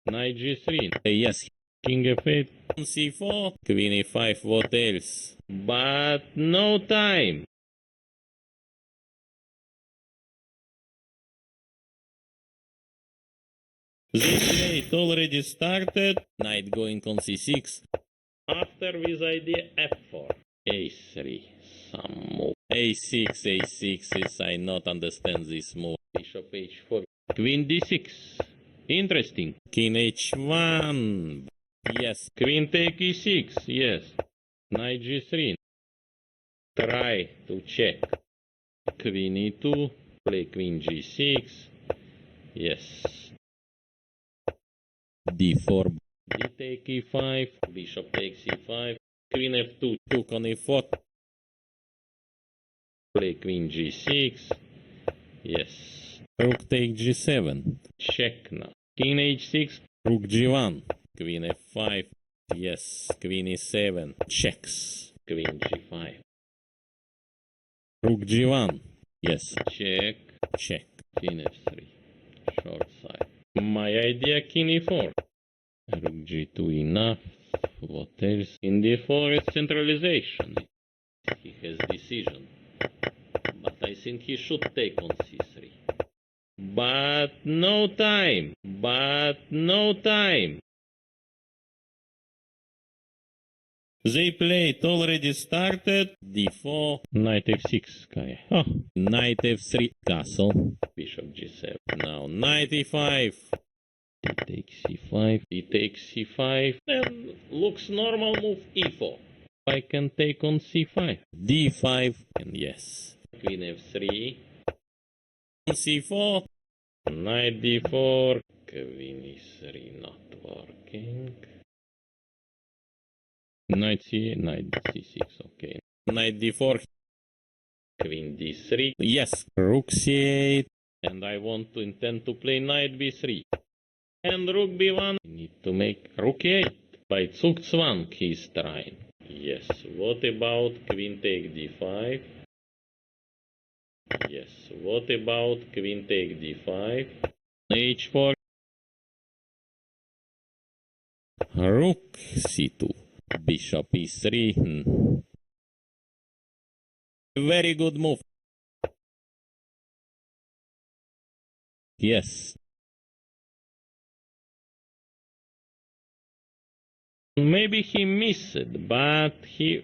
Knight g3. Yes. King f8. c4. Queen e5. What else? But no time. This mate already started. Knight going on c6. After with idea f4. a3. Some move. a6, a6 is, I not understand this move. Bishop h4. Queen d6. Interesting. King h1. Yes. Queen take e6. Yes. Knight g3. Try to check. Queen e2. Play queen g6. Yes. d4. D take e5. Bishop takes e5. Queen f2. Took on e4. Play queen g6. Yes. Rook take g7. Check now. King h6. Rook g1. Queen f5. Yes. Queen e7. Checks. Queen g5. Rook g1. Yes. Check. Check. King f3. Short side. My idea king e4. Rook g2 enough. What else? In d4 is centralization. He has decision. But I think he should take on c3. But no time. But no time. They played already started. D4. Knight f6. Oh. Knight f3. Castle. Bishop g7. Now knight e5. He takes c5. He takes c5. And looks normal move e4. I can take on c5. d5. And yes. Queen f3. c4. Knight d4. Queen e3 not working. Knight c6, okay. Knight d4. Queen d3. Yes. Rook c8. And I want to intend to play knight b3. And rook b1. I need to make rook a8. By zugzwang he is trying. Yes. What about queen take d5? Yes. What about queen take d5? h4. Rook c2. Bishop e3. Very good move. Yes. Maybe he missed it, but he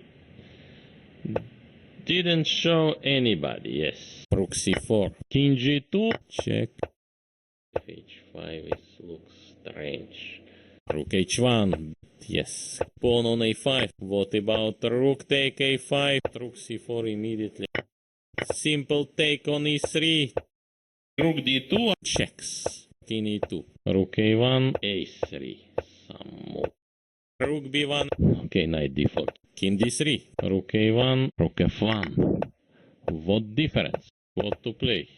didn't show anybody. Yes. Rook c4. King g2. Check. h5 looks strange. Rook h1. Yes. Pawn on a5. What about rook take a5? Rook c4 immediately. Simple take on e3. Rook d2. Checks. King e2. Rook a1. a3. Some move. Rook b1. Okay, knight d4. King d3. Rook a1. Rook f1. What difference? What to play?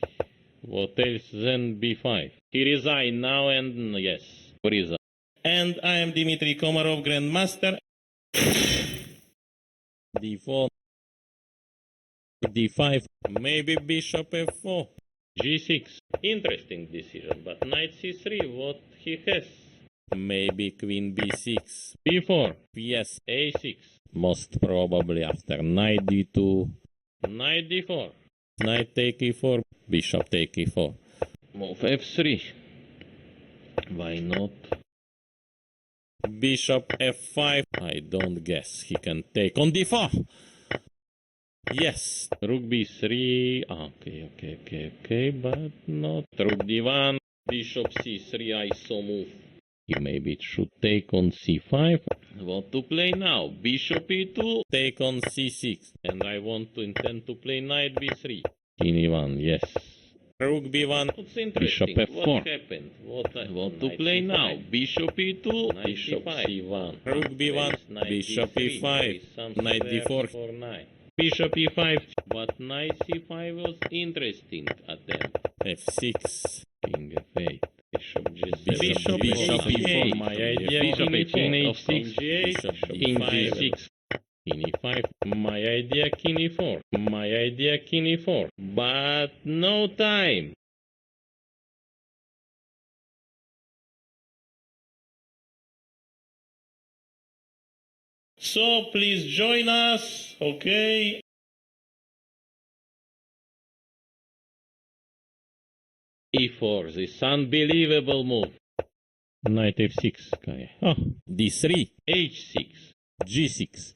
What else than b5? He resigned now and yes. Resign. And I am Dmitry Komarov, Grandmaster. d4. d5. Maybe bishop f4. g6. Interesting decision, but knight c3, what he has? Maybe queen b6. b4. Yes, a6. Most probably after knight d2. Knight d4. Knight take e4. Bishop take e4. Move f3. Why not? Bishop f5. I don't guess he can take on d4. Yes. Rook b3. Okay, but not. Rook d1. Bishop c3. I saw move. Maybe it should take on c5. What to play now? Bishop e2. Take on c6. And I want to intend to play knight b3. King e1. Yes. Rook b1. What's interesting? Bishop f4. What happened? What to play c5. Now? Bishop e2. Knight bishop c1. Rook b1. Bishop e5. Knight d4. Bishop e5. But knight c5 was interesting attempt. f6. King f8. Bishop g7. Bishop e4. My idea. Bishop king h6. King g6. King e5. My idea. King e4. My idea. King e4. But no time. So please join us, okay? e4, this unbelievable move. Knight f6. Oh, d3, h6, g6,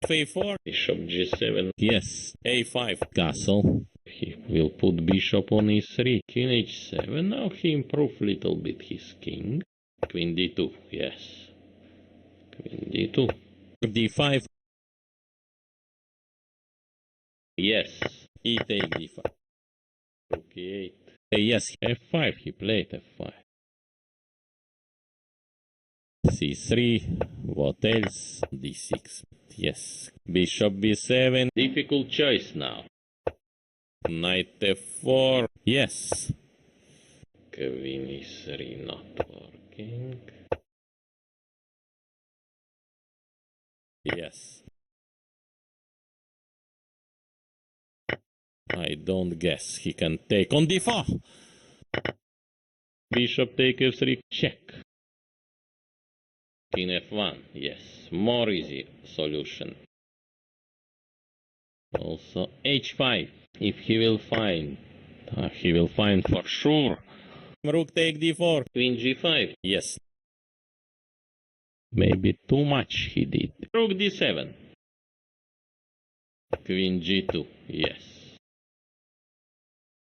a4, bishop g7. Yes, a5, castle. He will put bishop on e3, king h7. Now he improved little bit his king. Queen d2, yes. Queen d2. d5. Yes, e take d5. Rook e8. Yes, f5, he played f5. c3, what else? d6. Yes, bishop b7. Difficult choice now. Knight f4. Yes. Queen e3 not working. Yes. I don't guess he can take on d4. Bishop take f3, check. King f1, yes, more easy solution. Also h5, if he will find for sure. Rook take d4, queen g5, yes. Maybe too much he did. Rook d7. Queen g2, yes.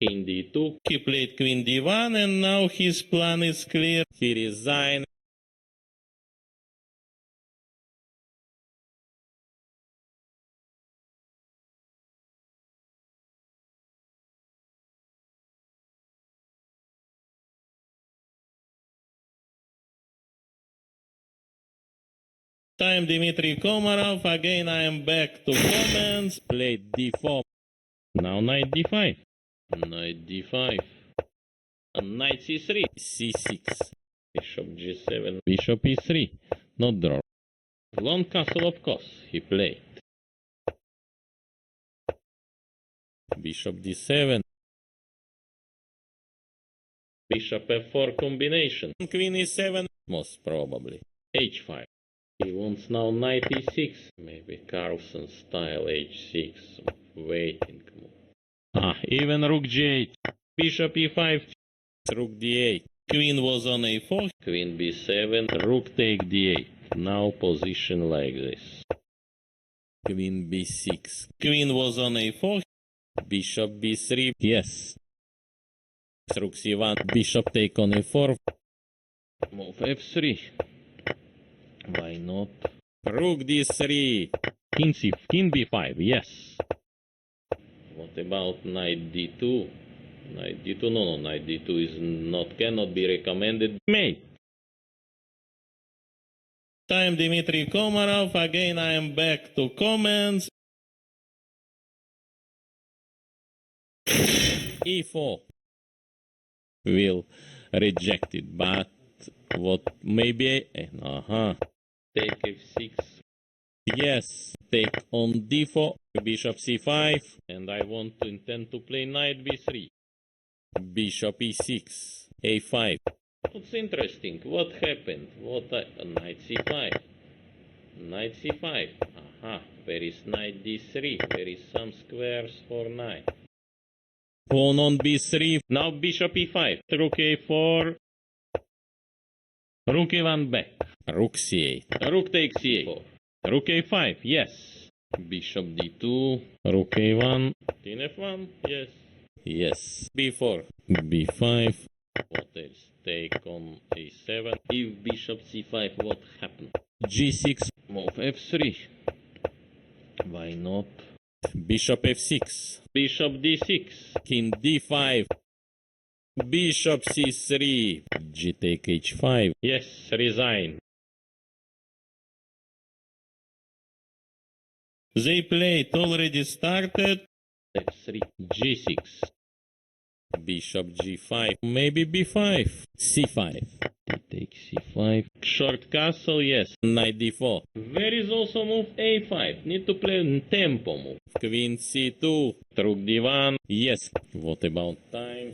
King d2. He played queen d1 and now his plan is clear. He resigned. Time Dmitry Komarov. Again I am back to comments. Played d4. Now knight d5. Knight d5. And knight c3. c6. Bishop g7. Bishop e3. Not draw. Long castle of course he played. Bishop d7. Bishop f4 combination. Queen e7 most probably. h5. He wants now knight e6. Maybe Carlsen style h6. Waiting move. Ah, even rook g8. Bishop e5. Rook d8. Queen was on a4. Queen b7. Rook take d8. Now position like this. Queen b6. Queen was on a4. Bishop b3. Yes. Rook c1. Bishop take on a4. Move f3. Why not? Rook d3. King c. King b5. Yes. What about knight d2? Knight d2. No, knight d2 is not, cannot be recommended. Mate. Time Dmitry Komarov. Again I am back to comments. e4. Will reject it, but what maybe take f6. Yes, take on d4. Bishop c5, and I want to intend to play knight b3. Bishop e6. a5. What's interesting? What happened? Knight c5. Knight c5. Where is knight d3? There is some squares for knight. Pawn on b3. Now bishop e5. Rook a4. Rook e1 back. Rook c8. Rook takes c8. Rook a5. Yes. Bishop d2. Rook a1. King f1. Yes. Yes. b4. b5. What else? Take on a7. If bishop c5, what happened? g6. Move f3. Why not? Bishop f6. Bishop d6. King d5. Bishop c3. G take h5. Yes, resign. They played already started. f3. g6. Bishop g5. Maybe b5. c5. Take c5. Short castle, yes. Knight d4. There is also move a5. Need to play tempo move. Queen c2. Rook d1. Yes. What about time?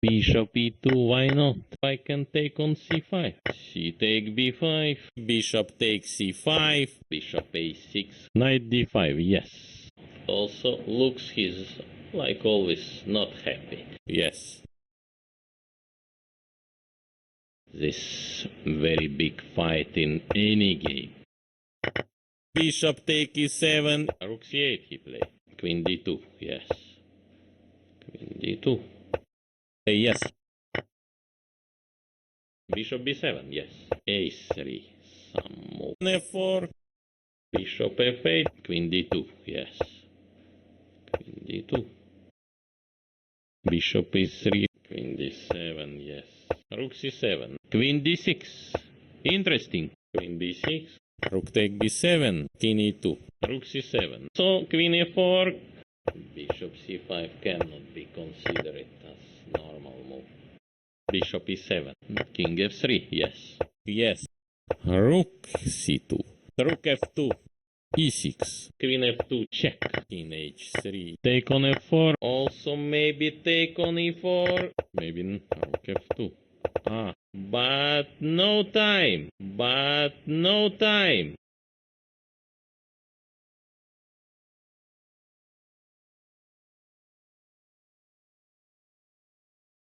Bishop e2. Why not? I can take on c5. C take b5. Bishop takes c5. Bishop a6. Knight d5. Yes. Also looks he's like always not happy. Yes. This very big fight in any game. Bishop take e7. Rook c8 he played. Queen d2. Yes. Queen d2. Yes. Bishop b7. Yes. a3. Some move. f4. Bishop f8. Queen d2. Yes. Queen d2. Bishop e3. Queen d7. Yes. Rook c7. Queen d6. Interesting. Queen b6. Rook take b7. King e2. Rook c7. So queen e4. Bishop c5 cannot be considered as normal move. Bishop e7. King f3. Yes. Yes. Rook c2. Rook f2. e6. Queen f2 check. King h3. Take on f4. Also maybe take on e4. Maybe rook f2. But no time. But no time.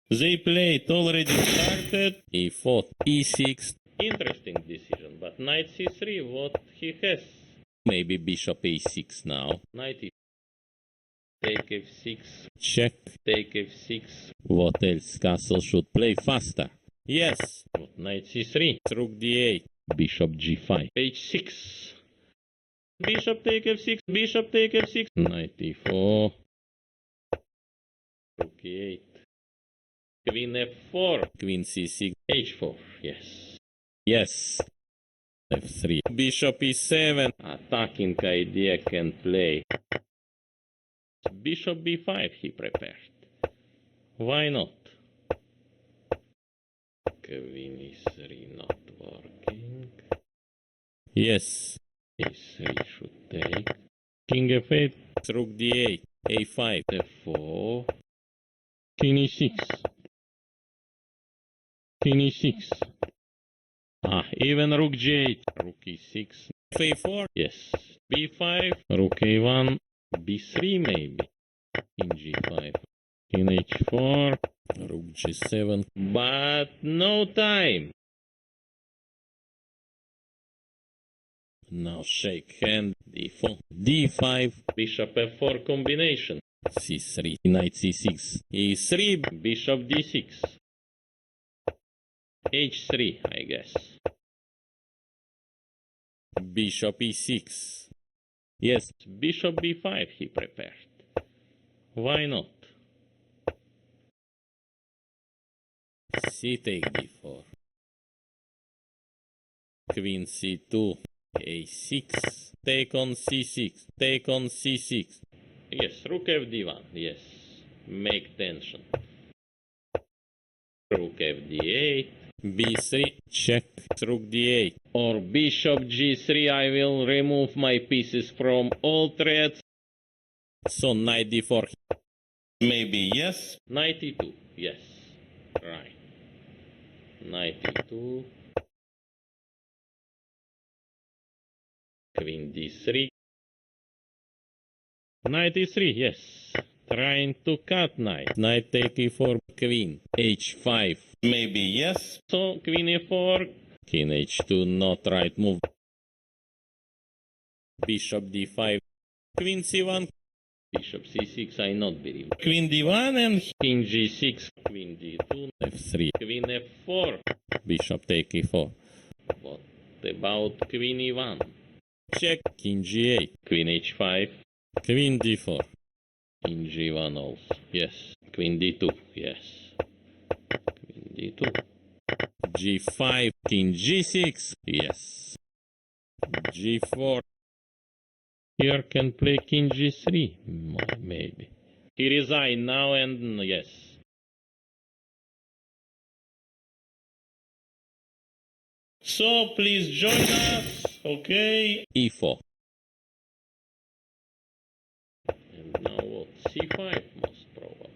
They played already started. e4. e6. Interesting decision, but knight c3, what he has? Maybe bishop a6 now. Knight e, take f6. Check. Take f6. What else? Castle should play faster. Yes. What, knight c3. Rook d8. Bishop g5. h6. Bishop take f6. Bishop take f6. Knight e4. Rook e8. Queen f4. Queen c6. h4. Yes. Yes. f3. Bishop e7. Attacking idea can play. Bishop b5 he prepared. Why not? Queen e3 not working. Yes. e3 should take. King f8. Rook d8. a5. f4. King e6. King e6. Even rook g8. Rook e6. a4. Yes. b5. Rook a1. b3 maybe. King g5. King h4. Rook g7. But no time. Now shake hand. d4. d5. Bishop f4 combination. c3. Knight c6. e3. Bishop d6. h3, I guess. Bishop e6. Yes, bishop b5 he prepared. Why not? C take d4. Queen c2. a6. Take on c6. Take on c6. Yes, rook fd1. Yes, make tension. Rook fd8. b3. Check. Rook d8. Or bishop g3. I will remove my pieces from all threads. So knight d4. Maybe yes. Knight e2. Yes. Right. Knight e2. Queen d3. Knight e3. Yes. Trying to cut knight. Knight take e4. Queen h5. Maybe yes. So queen e4. King h2. Not right move. Bishop d5. Queen c1. Bishop c6. I not believe. Queen d1 and king g6. Queen d2. f3. Queen f4. Bishop take e4. What about queen e1? Check. King g8. Queen h5. Queen d4. King g1 also. Yes. Queen d2. Yes. Queen d2. g5. King g6. Yes. g4. Here can play king g3. Maybe. He resigned now and yes. So please join us. Okay. e4. And now what? c5 most probably.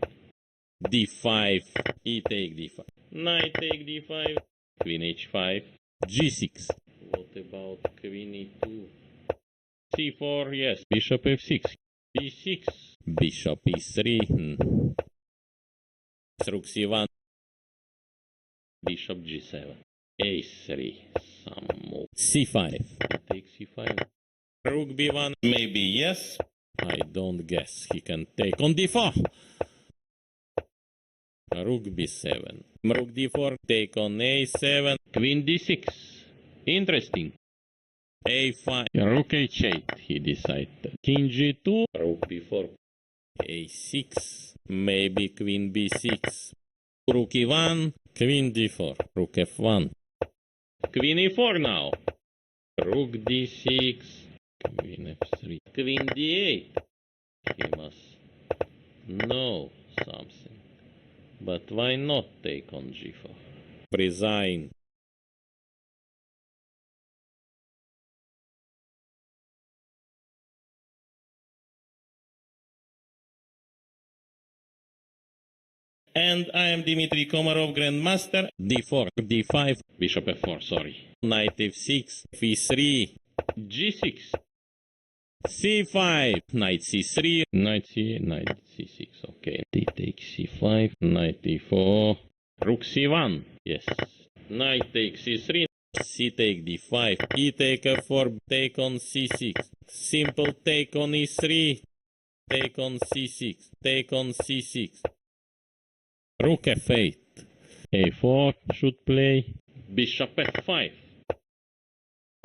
d5. E take d5. Knight take d5. Queen h5. g6. What about queen e2? c4, yes. Bishop f6. b6. Bishop e3. Rook c1. Bishop g7. a3. Some move. c5. Take c5. Rook b1. Maybe yes. I don't guess. He can take on d4. Rook b7. Rook d4. Take on a7. Queen d6. Interesting. a5. Rook h8. He decided. King g2. Rook b4. a6. Maybe queen b6. Rook e1. Queen d4. Rook f1. Queen e4 now. Rook d6. Queen f3. Queen d8. He must know something. But why not take on g4? Resign. And I am Dmitry Komarov, Grandmaster. d4, d5, bishop f4, sorry. Knight f6, f3, g6, c5, knight c3, knight c6, okay. D takes c5, knight e4, rook c1, yes. Knight takes c3, C take d5, e take f4, take on c6, simple take on e3, take on c6, take on c6, rook f8, a4 should play, bishop f5,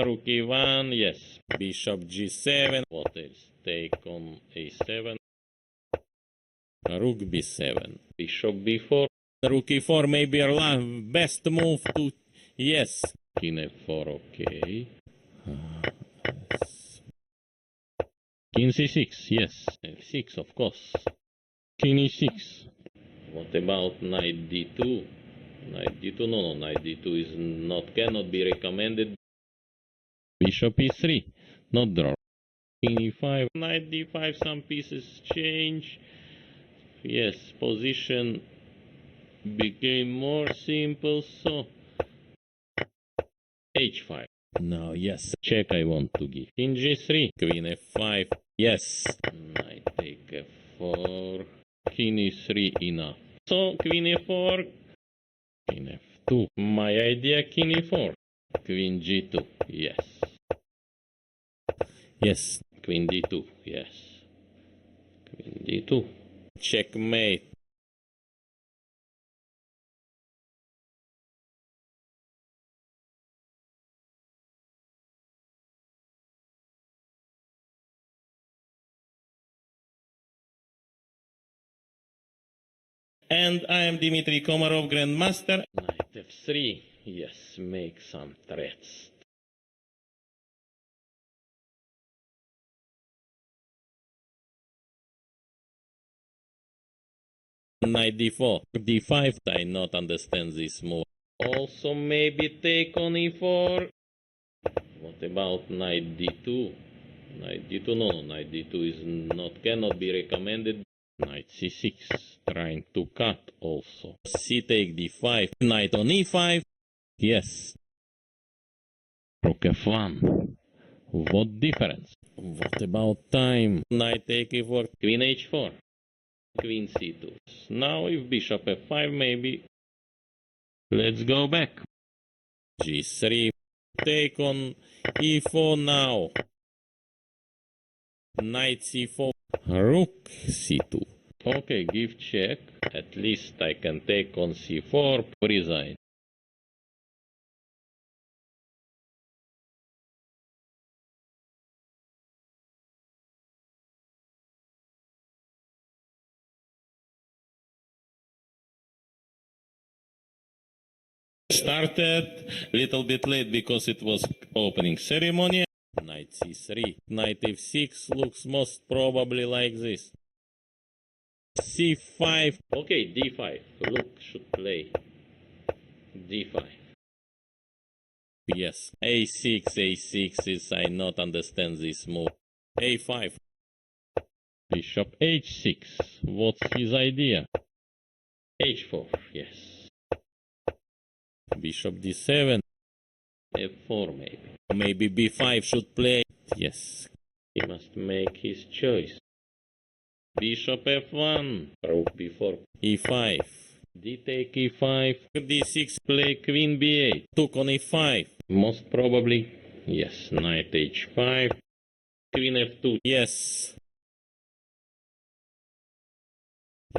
rook e1, yes, bishop g7, what else, take on a7, rook b7, bishop b4, rook e4 may be our best move to, yes, king f4, okay, king c6, yes, f6 of course, king e6, what about knight d2, knight d2, no, knight d2 is not, cannot be recommended, bishop e3, not draw, king e5, knight d5, some pieces change, yes, position became more simple, so h5. Now, yes, check I want to give. King g3, queen f5, yes. Knight take f4, king e3 enough. So, queen e4, king f2. My idea, king e4, queen g2, yes. Yes, queen d2, yes. Queen d2. Checkmate. And I am Dmitry Komarov, Grandmaster. Knight f3, yes, make some threats. Knight d4, d5, I not understand this move. Also maybe take on e4. What about knight d2? Knight d2, no, knight d2 is not, cannot be recommended. Knight c6, trying to cut also. C take d5, knight on e5, yes. Rook f1, what difference? What about time? Knight take e4, queen h4, queen c2. Now if bishop f5 maybe, let's go back. g3, take on e4 now. Knight c4, rook c2. Okay, give check. At least I can take on c4, resign. Started little bit late because it was opening ceremony. Knight c3, knight f6 looks most probably like this. c5, okay, d5, look, should play d5. Yes, a6 is, I not understand this move. a5, bishop h6, what's his idea? h4, yes. Bishop d7, f4 maybe. Maybe b5 should play. Yes, he must make his choice. Bishop f1, rook b4, e5, d take e5, d6, play queen b8, took on e5. Most probably, yes, knight h5, queen f2, yes.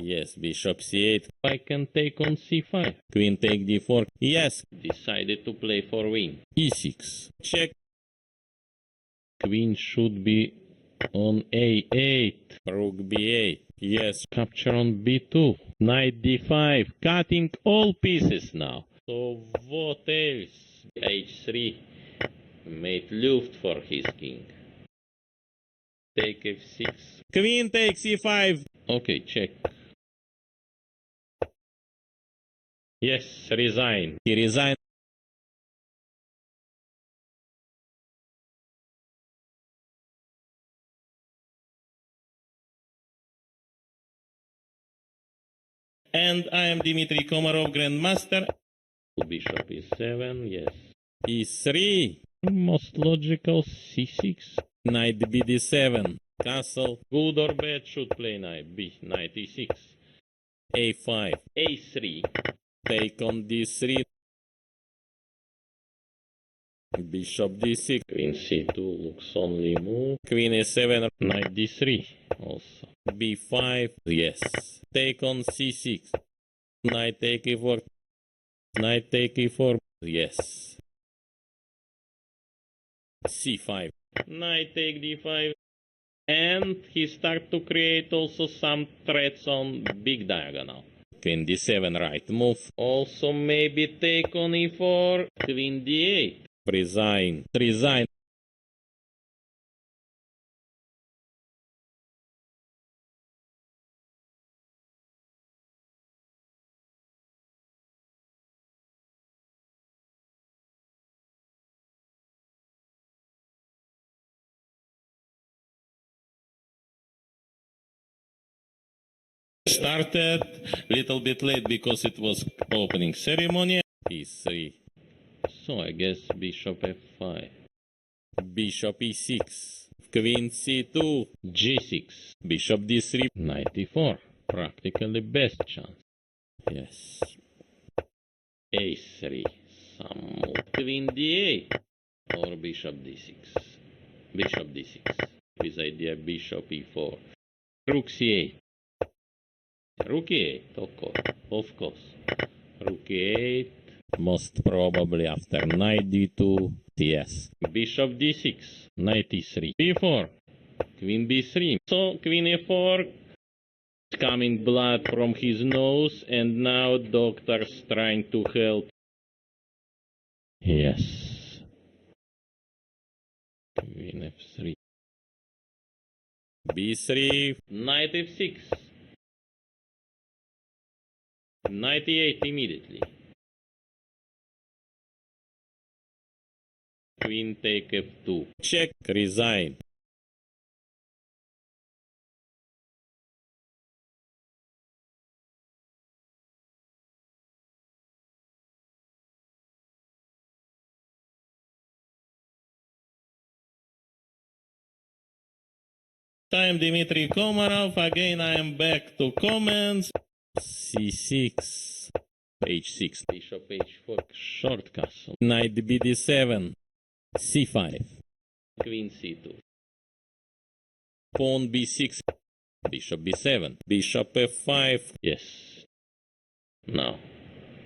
Yes, bishop c8, I can take on c5, queen take d4, yes. Decided to play for win, e6, check. Queen should be on a8, rook b8, yes, capture on b2, knight d5, cutting all pieces now. So what else? h3, made luft for his king. Take f6, queen takes e5, okay, check. Yes, resign, he resigned. And I am Dmitry Komarov, Grandmaster. Bishop e7, yes. e3, most logical, c6. Knight bd7, castle, good or bad, should play knight b, knight e6. a5, a3, take on d3. Bishop d6, queen c2 looks only move, queen a7, knight d3 also, b5, yes, take on c6, knight take e4, knight take e4, yes, c5, knight take d5, and he start to create also some threats on big diagonal. Queen d7 right move, also maybe take on e4, queen d8, resign. Started little bit late because it was opening ceremony. e3. So I guess bishop f5. Bishop e6. Queen c2. g6. Bishop d3. Knight e4. Practically best chance. Yes. a3. Some move. Queen d8. Or bishop d6. Bishop d6. With idea bishop e4. Rook c8. Rook e8, of course. Rook e8, most probably after knight d2, yes. Bishop d6, knight e3, b4, queen b3. So queen a4, coming blood from his nose, and now doctor's trying to help. Yes. Queen f3. b3, knight f6. Knight e8 immediately. Queen take f2. Check, resign. Time Dmitry Komarov. Again, I am back to comments. c6, h6, bishop h4, short castle. Knight bd7, c5, queen c2, pawn b6, bishop b7, bishop f5, yes. No,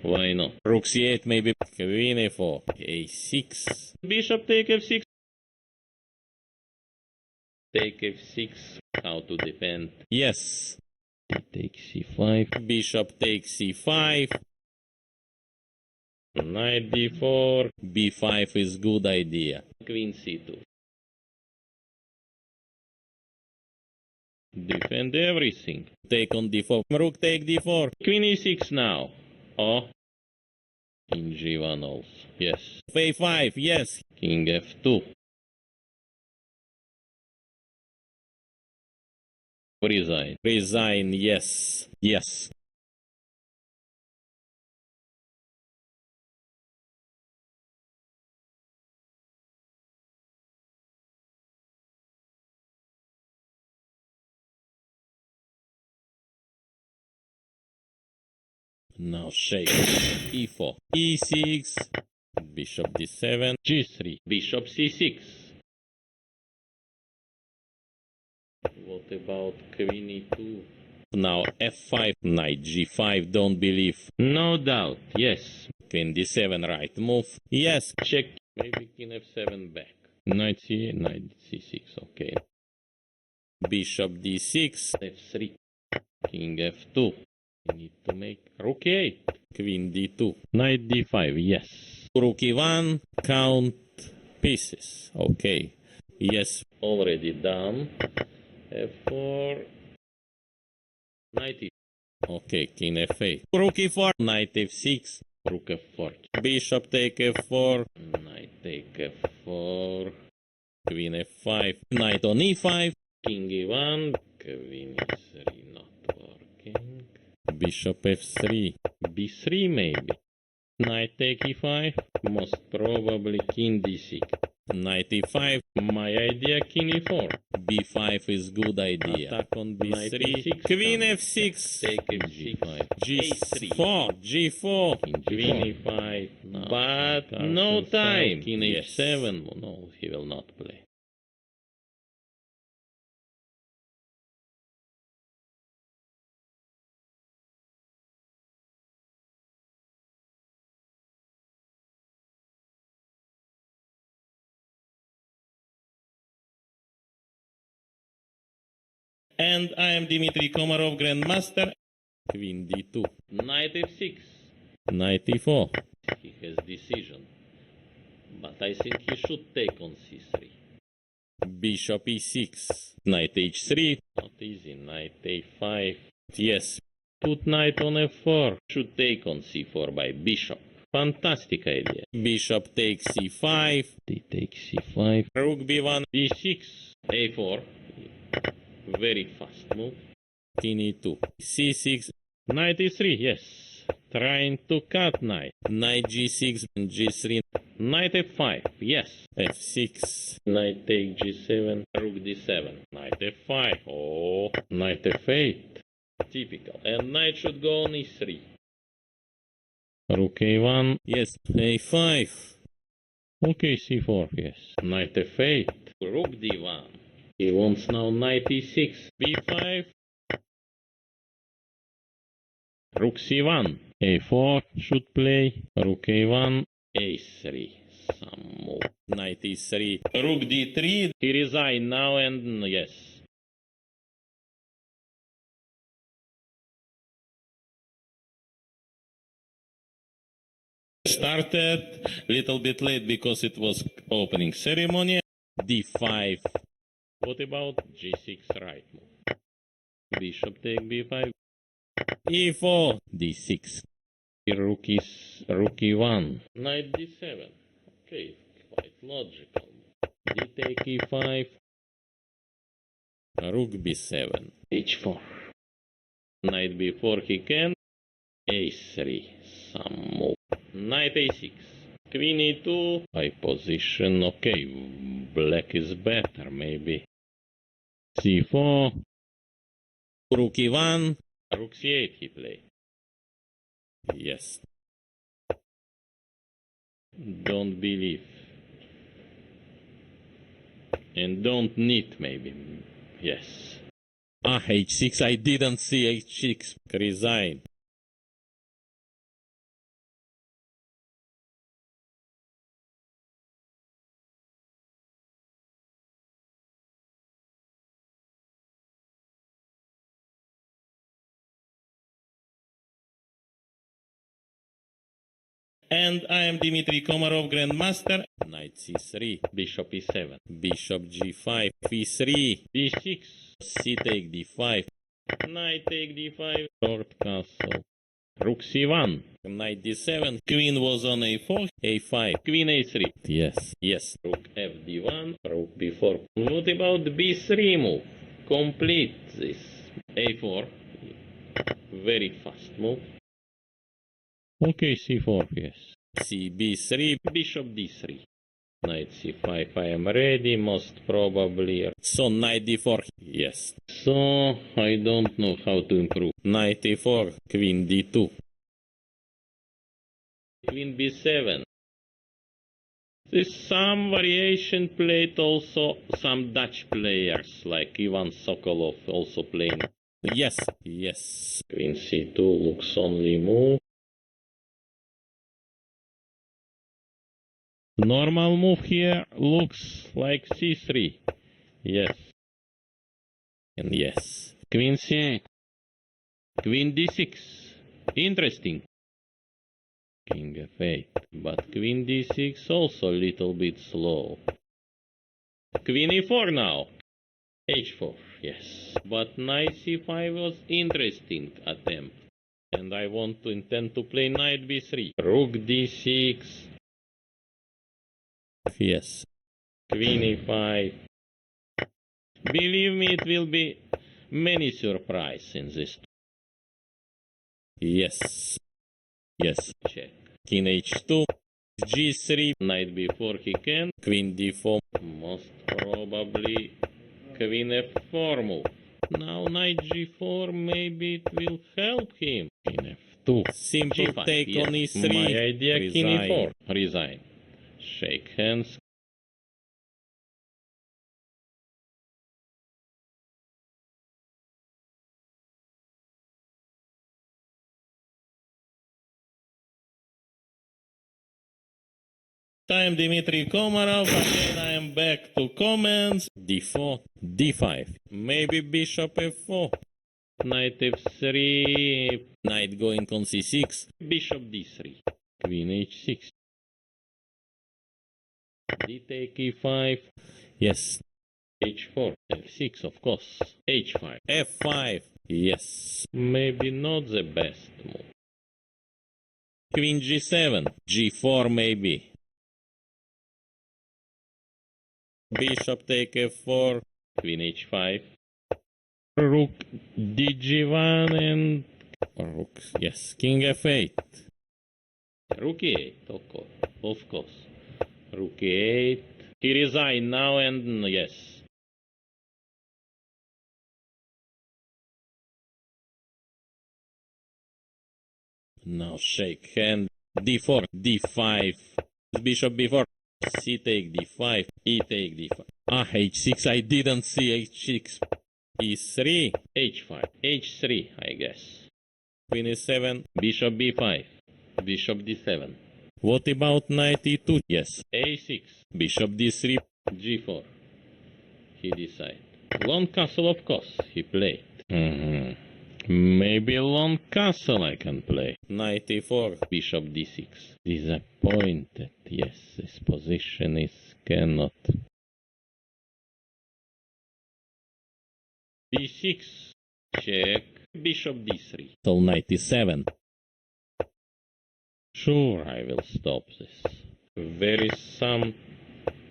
why not? Rook c8 maybe, queen a4, a6, bishop take f6, take f6, how to defend? Yes. Take c5, bishop takes c5, knight d4, b5 is good idea. Queen c2. Defend everything. Take on d4, rook take d4, queen e6 now. Oh, in g1 also, yes. a5, yes. King f2. Resign, yes. Now shake. e4, e6, bishop d7, g3, bishop c6. What about queen e2? Now f5, knight g5, don't believe. No doubt, yes. Queen d7, right move. Yes, check. Maybe king f7 back. Knight c8, knight c6, okay. Bishop d6, f3, king f2. You need to make rook 8, queen d2, knight d5, yes. Rook e1, count pieces, okay. Yes, already done. f4, knight e, okay, king f8, rook e4, knight f6, rook f4, bishop take f4, knight take f4, queen f5, knight on e5, king e1, queen e3 not working, bishop f3, b3 maybe, knight take e5, most probably king d6, Knight e5. My idea, king e4. b5 is good idea. Attack on b3. Queen f6. Take g5. g4. g4. Queen e5. But no time. King h7. No, he will not play. And I am Dmitry Komarov, Grandmaster. Queen d2. Knight f6. Knight e4. He has decision. But I think he should take on c3. Bishop e6. Knight h3. Not easy. Knight a5. Yes. Put knight on f4. Should take on c4 by bishop. Fantastic idea. Bishop takes c5. They take c5. Rook b1. b6. a4. Very fast move. King e2. c6. Knight e3. Yes. Trying to cut knight. Knight g6. g3. Knight f5. Yes. f6. Knight take g7. Rook d7. Knight f5. Oh. Knight f8. Typical. And knight should go on e3. Rook a1. Yes. a5. Okay, c4. Yes. Knight f8. Rook d1. He wants now knight e6. b5. Rook c1. a4 should play. Rook a1. a3. Some move. Knight e3. Rook d3. He resign now and yes. Started little bit late because it was opening ceremony. d5. What about g6 right move? Bishop take b5. e4. d6. Rook e1. Knight d7. Okay, quite logical. D take e5. Rook b7. h4. Knight b4 he can. a3. Some move. Knight a6. Queen e2. High position. Okay, black is better maybe. c4. Rook e1. Rook c8 he play. Yes. Don't believe. And don't need maybe. Yes. h6. I didn't see h6. Resign. And I am Dmitry Komarov, Grandmaster. Knight c3. Bishop e7. Bishop g5. e3. b6. c take d5. Knight take d5. Short castle. Rook c1. Knight d7. Queen was on a4. a5. Queen a3. Yes. Yes. Rook f d1. Rook b4. What about b3 move? Complete this. a4. Very fast move. Okay, c4, yes. cb3, bishop d3. Knight c5, I am ready, most probably. So, knight d4, yes. So, I don't know how to improve. Knight e4, queen d2. Queen b7. There's some variation played also, some Dutch players, like Ivan Sokolov, also playing. Yes, yes. Queen c2 looks only move. Normal move here looks like c3. Yes. And yes. Queen c8. Queen d6. Interesting. King f8. But queen d6 also a little bit slow. Queen e4 now. h4. Yes. But knight c5 was interesting attempt. And I want to intend to play knight b3. Rook d6. Yes. Queen e5. Believe me, it will be many surprises in this. Yes. Yes. Check. King h2. g3, knight before he can, queen d4, most probably queen f4 move. Now knight g4, maybe it will help him. Queen f2, simple g5, take yes. On e3, my idea, resign. King e4, resign. Shake hands. I'm Dmitry Komarov, again I am back to comments. d4, d5, maybe bishop f4, knight f3, knight going on c6, bishop d3, queen h6, d take e5, yes, h4, f6 of course, h5, f5, yes, maybe not the best move, queen g7, g4 maybe, bishop take f4, queen h5, rook dg1 and rook, yes, king f8, rook e8, of course, rook e8, he resigned now and yes. Now shake hand, d4, d5, bishop b4, c take d5, e take d5. Ah, h6, I didn't see h6. e3, h5, h3, I guess. Queen e7, bishop b5, bishop d7. What about knight e2? Yes, a6, bishop d3, g4. He decided. Long castle, of course, he played. Maybe long castle I can play. Knight e4, bishop d6. Disappointed. Yes, this position is cannot. b6, check, bishop d3. So knight e7. Sure, I will stop this. There is some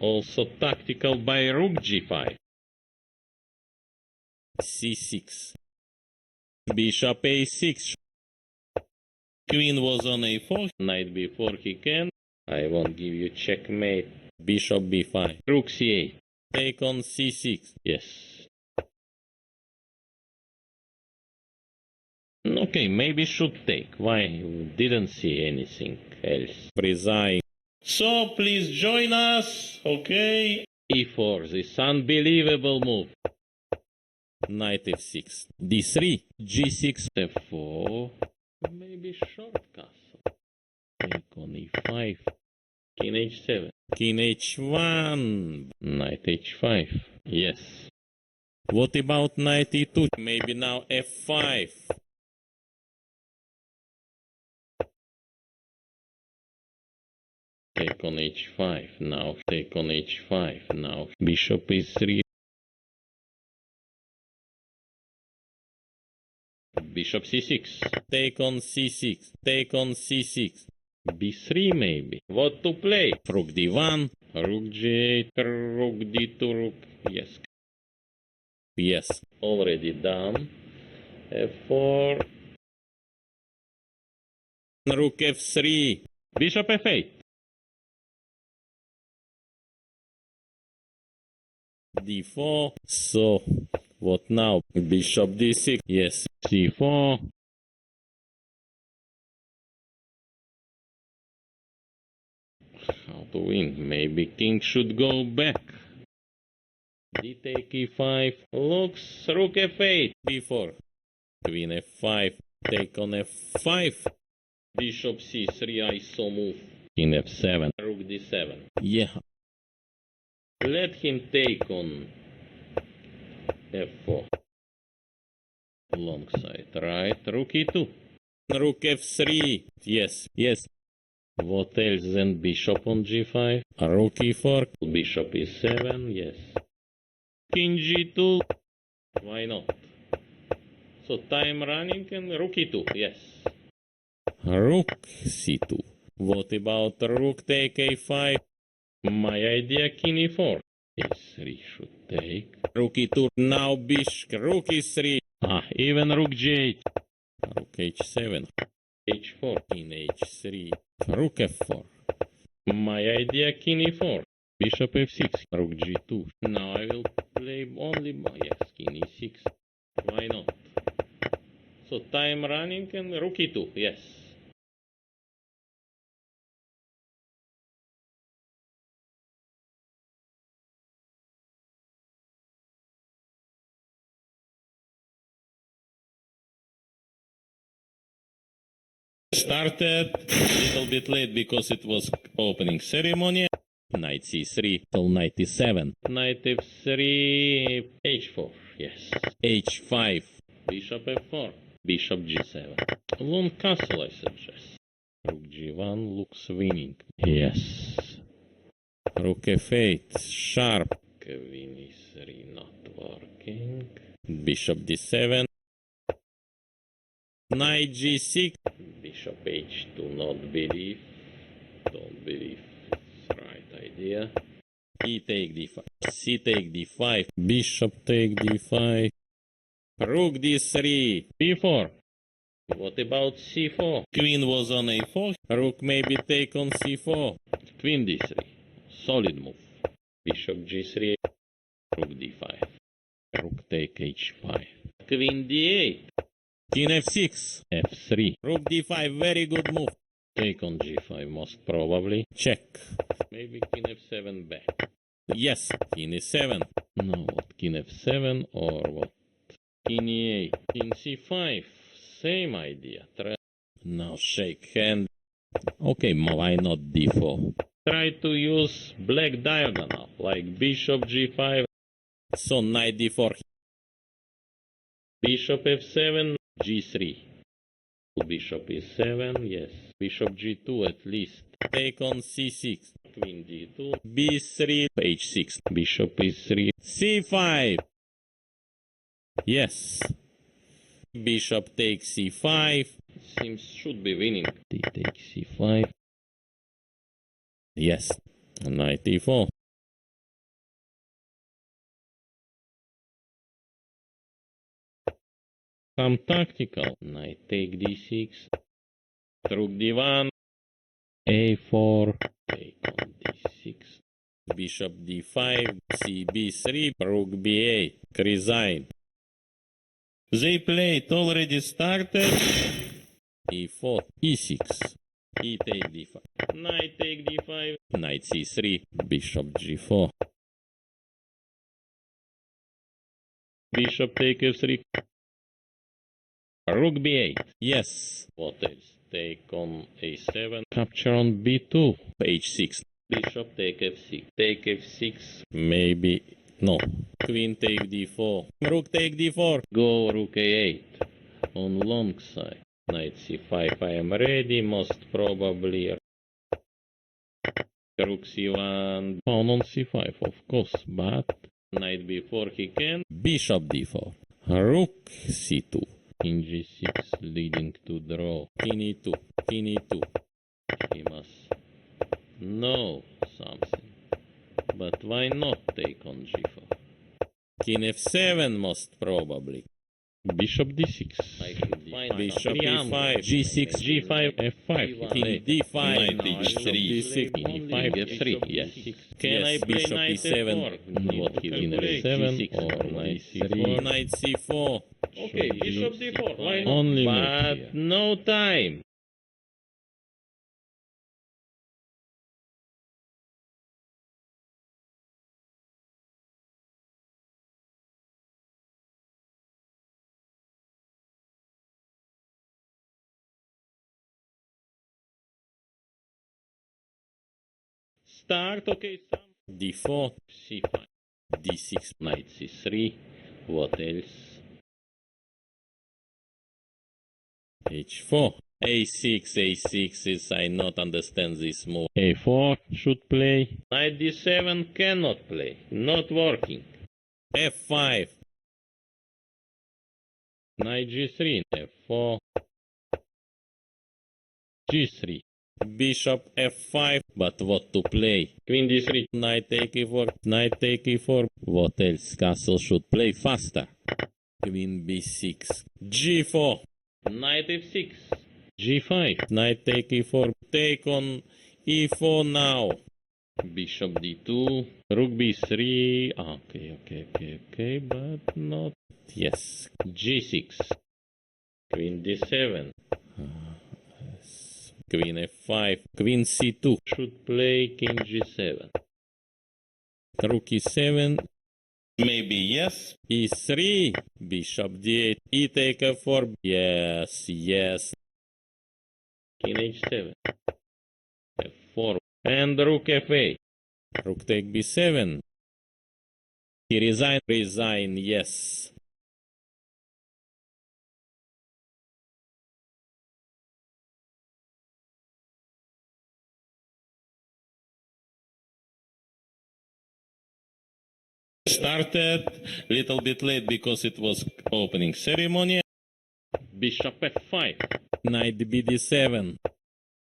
also tactical by rook g5. c6. Bishop a6. Queen was on a4. Knight before he can. I won't give you checkmate. Bishop b5. Rook c8. Take on c6. Yes. Okay, maybe should take. Why? Didn't see anything else. Resign. So please join us, okay? e4, this unbelievable move. Knight f6, d3, g6, f4, maybe short castle. Take on e5, king h7, king h1, knight h5, yes. What about knight e2? Maybe now f5. Take on h5, now take on h5, now bishop e3. Bishop c6, take on c6, take on c6, b3 maybe. What to play? Rook d1, rook g8, rook d2, rook, yes. Yes, already done. f4, rook f3, bishop f8. d4, so what now? Bishop d6, yes, c4. How to win? Maybe king should go back. D take e5, looks rook f8, b4, queen f5, take on f5, bishop c3, I saw move, king f7, rook d7. Yeah. Let him take on f4. Long side, right, rook e2, rook f3, yes, yes. What else then? Bishop on g5, rook e4, bishop e7, yes. King g2, why not? So time running and rook e2, yes. Rook c2. What about rook take a5? My idea, king e4. e3 should take. Rook e2, now bishop, rook e3. Ah, even rook g8. Rook h7. h4, king h3. Rook f4. My idea, king e4. Bishop f6. Rook g2. Now I will play only... Yes, king e6. Why not? So time running and rook e2. Yes. Started a little bit late because it was opening ceremony. Knight c3 till knight e7. Knight f3, h4, yes. h5, bishop f4, bishop g7. Long castle, I suggest. Rook g1 looks winning. Yes. Rook f8, sharp. Queen e3 not working. Bishop d7. Knight g6. Bishop h2, not believe. Don't believe it's right idea. E take d5. C take d5. Bishop take d5. Rook d3. b4. What about c4? Queen was on a4. Rook maybe take on c4. Queen d3. Solid move. Bishop g3. Rook d5. Rook take h5. Queen d8. King f6. f3. Rook d5. Very good move. Take on g5 most probably. Check. Maybe king f7 back. Yes, king e7. No, what, king f7 or what? King e8. King c5. Same idea. Now shake hand. Okay, why not d4? Try to use black diagonal, like bishop g5. So knight d4. Bishop f7, g3. Bishop e7, yes. Bishop g2 at least. Take on c6. Queen d2. b3, h6. Bishop e3. c5. Yes. Bishop takes c5. Seems should be winning. D takes c5. Yes. Knight e4. Some tactical. Knight take d6. Rook d1. a4. Take on d6. Bishop d5. C b3. Rook b8. Resign. They played already started. e4. e6. E take d5. Knight take d5. Knight c3. Bishop g4. Bishop take f3. Rook b8. Yes. What else? Take on a7. Capture on b2. h6. Bishop take f6. Take f6. Maybe. No. Queen take d4. Rook take d4. Go rook a8. On long side. Knight c5. I am ready. Most probably. Rook c1. Pawn on c5, of course. But knight b4 he can. Bishop d4. Rook c2. King g6 leading to draw. King e2. King e2. He must know something. But why not take on g4? King f7 most probably. Bishop d6. Bishop e5. g6. g5. f5. King d5. Knight h3. d6. e5. f3. Yes. Can I play bishop e7? What king f7 or knight c4? Knight c4. Okay, bishop d4. Why not? Only but no time. Start, okay, d4, c5, d6, knight c3, what else? h4, a6, a6 is, I not understand this move. a4 should play, knight d7 cannot play, not working. f5, knight g3, f4, g3. Bishop f5, but what to play? Queen d3, knight take e4, knight take e4. What else? Castle should play faster. Queen b6, g4, knight f6, g5, knight take e4. Take on e4 now. Bishop d2, rook b3. Okay, but not. Yes. g6. Queen d7. Queen f5. Queen c2. Should play king g7. Rook e7. Maybe yes. e3. Bishop d8. E take f4. Yes. King h7. f4. And rook f8. Rook take b7. He resign, yes. Started little bit late because it was opening ceremony. Bishop f5. Knight bd7.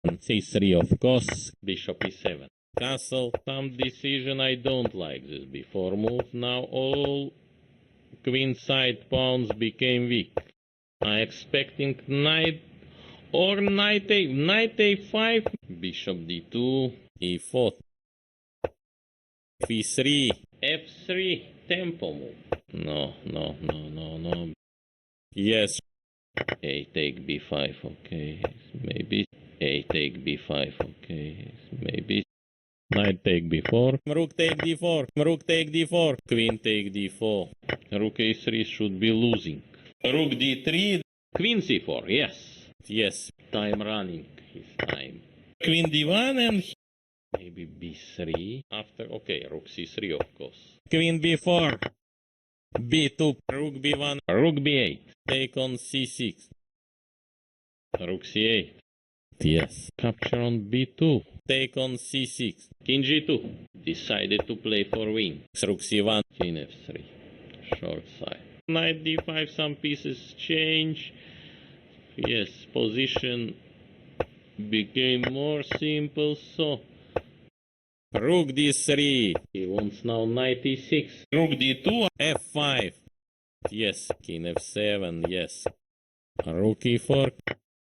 c3 of course. Bishop e7. Castle. Some decision I don't like this before move. Now all queen side pawns became weak. I expecting knight or knight a5. Bishop d2. e4. f3. f3. Tempo move. No. Yes. A take b5, okay. Maybe a take b5, okay. Maybe knight take b4. Rook take d4. Rook take d4. Queen take d4. Rook a3 should be losing. Rook d3. Queen c4, yes. Time running, his time. Queen d1 and maybe b3 after. Okay, rook c3 of course. Queen b4. b2. Rook b1. Rook b8. Take on c6. Rook c8. Yes. Capture on b2. Take on c6. King g2. Decided to play for win. Rook c1. King f3. Short side. Knight d5. Some pieces change. Yes. Position became more simple. So rook d3. He wants now knight e6. Rook d2. f5. Yes. King f7. Yes. Rook e4.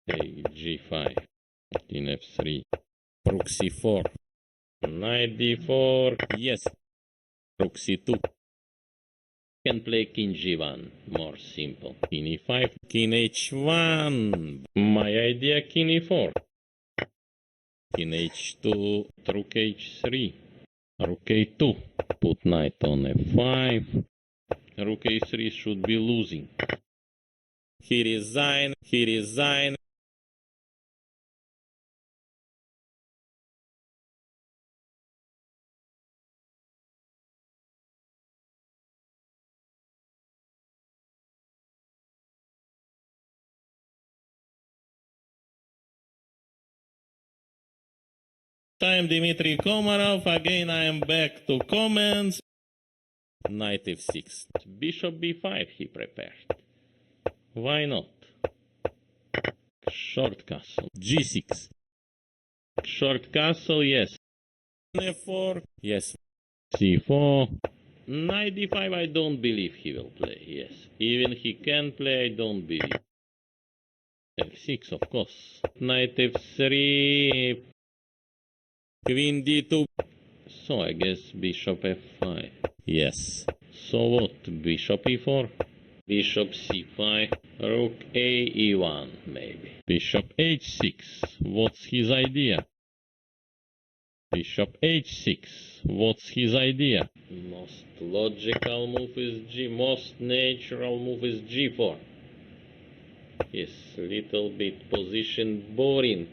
g5. King f3. Rook c4. Knight d4. Yes. Rook c2. Can play king g1. More simple. King e5. King h1. My idea king e4. King h2. Rook h3. Rook a2. Put knight on f5. Rook a3 should be losing. He resign. Time Dmitry Komarov. Again, I am back to comments. Knight f6. Bishop b5 he prepared. Why not? Short castle. g6. Short castle, yes. f4. Yes. c4. Knight d5 I don't believe he will play, yes. Even he can play, I don't believe. f6 of course. Knight f3. Queen d2. So I guess bishop f5. Yes. So what? Bishop e4. Bishop c5. Rook a e1 maybe. Bishop h6. What's his idea? Bishop h6. What's his idea? Most logical move is most natural move is g4. Yes, little bit position boring.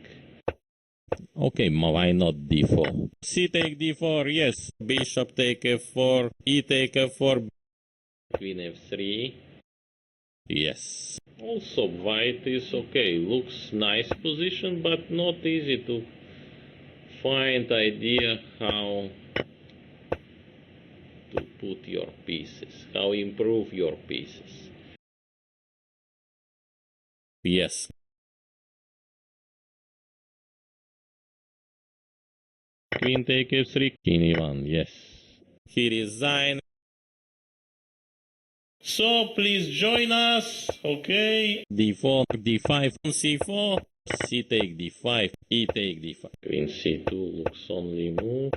Okay, why not d4? C take d4, yes. Bishop take f4, e take f4. Queen f3. Yes. Also white is okay. Looks nice position, but not easy to find idea how to put your pieces, how improve your pieces. Yes. Queen take f3, king e1, yes. He resigned. So please join us, okay? d4, d5, c4. C take d5, E take d5. Queen c2 looks only move.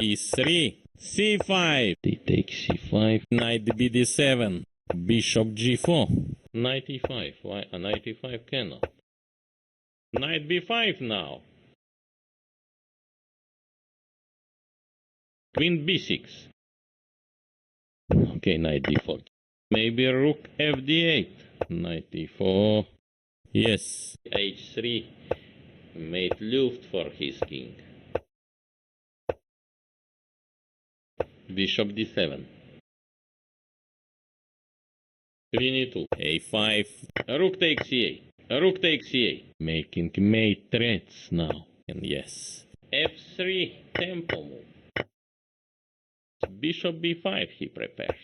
E3, c5, D takes c5, knight bd7, bishop g4, knight e5, why a knight e5 cannot? Knight b5 now. Queen b6. Okay, knight d4. Maybe rook fd8. Knight e4. Yes. h3. Made luft for his king. Bishop d7. Queen e2. a5. Rook takes c8. Rook takes c8. Making mate threats now. And yes. f3. Tempo move. Bishop b5 he prepared.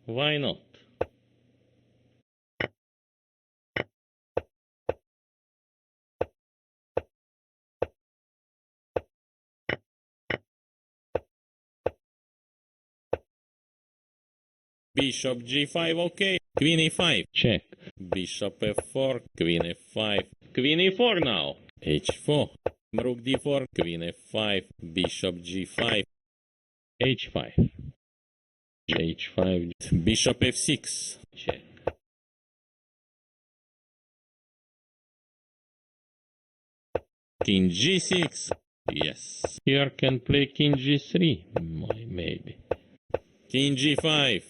Why not? Bishop g5, okay. Queen e5, check. Bishop f4, queen f5. Queen e4 now. h4. Rook d4, queen f5. Bishop g5. h5. h5. Bishop f6, check. King g6. Yes. Here can play king g3. Maybe. King g5.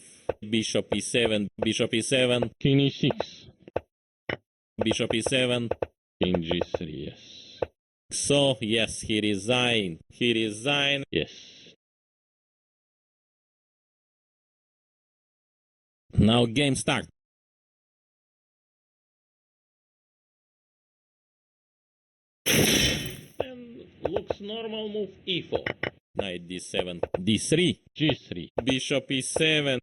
Bishop e7. Bishop e7. King e6. Bishop e7. King g3. Yes. So, yes, he resigned. He resigned. Yes. Now game start. And looks normal move e4. Knight d7, d3, g3, bishop e7,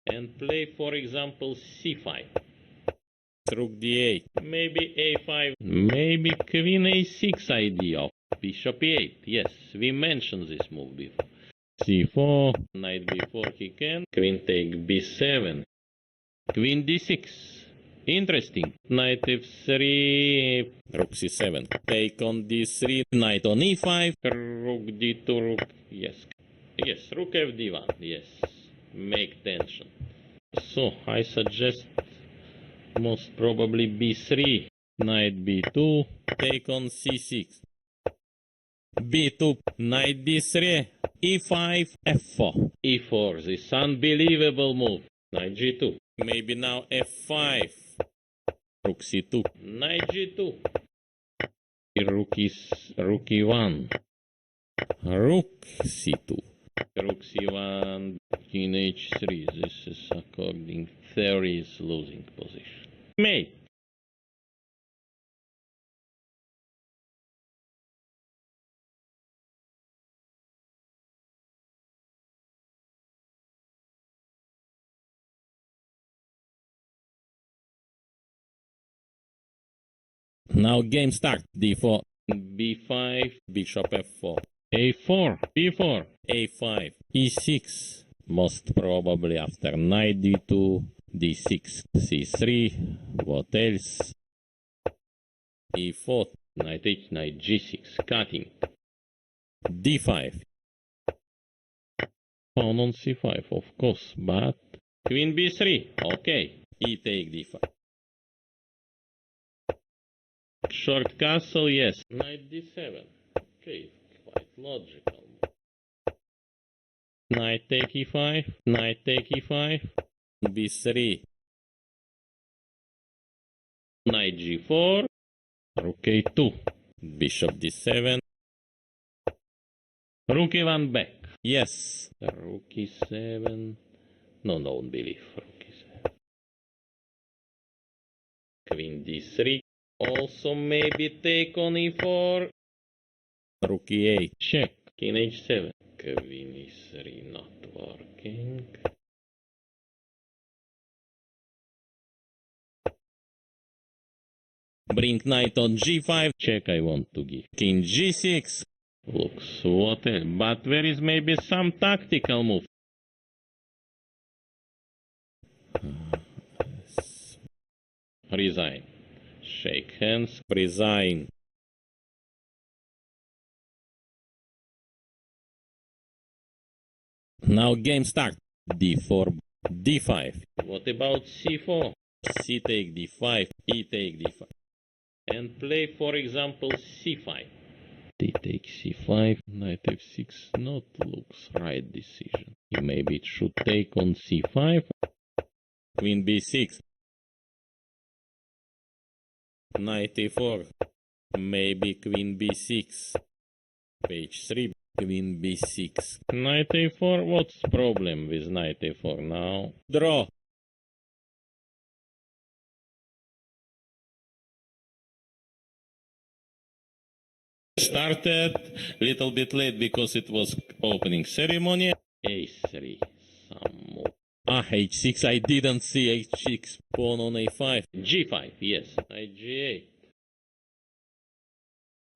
and play, for example, c5. Rook d8, maybe a5, maybe queen a6 idea. Bishop e8, yes, we mentioned this move before. c4, knight b4 he can, queen take b7, queen d6. Interesting. Knight f3, rook c7. Take on d3, knight on e5, rook d2, rook, yes. Yes, rook fd1, yes. Make tension. So, I suggest most probably b3, knight b2, take on c6. b2, knight d3, e5, f4. e4, this unbelievable move. Knight g2. Maybe now f5. Rook c2. Knight g2. Rook e1. Rook c2. Rook c1. King h3. This is according theory is losing position. Mate. Now game start. d4, b5, bishop f4, a4, b4, a5, e6. Most probably after knight d2, d6, c3. What else? e4, knight h, knight g6, cutting. d5. Pawn on c5, of course, but queen b3. Okay, e take d5. Short castle, yes. Knight d7. Okay, quite logical. Knight take e5. Knight take e5. b3. Knight g4. Rook a2. Bishop d7. Rook e1 back. Yes. Rook e7. No, don't believe. Rook e7. Queen d3. Also maybe take on e4. Rook e8. Check. King h7. Queen e3 not working. Bring knight on g5. Check I want to give. King g6. Looks what else. But there is maybe some tactical move. Resign. Shake hands. Resign. Now game start. D4, D5. What about C4? C take D5, E take D5. And play, for example, C5. D take C5, knight F6, not looks right decision. Maybe it should take on C5. Queen B6. Knight E4. Maybe Queen B6. Page 3. Queen B6. Knight A4. What's the problem with Knight A4 now? Draw. Started little bit late because it was opening ceremony. A3. Some move. H6. I didn't see H6. Pawn on A5. G5. Yes. Knight G8.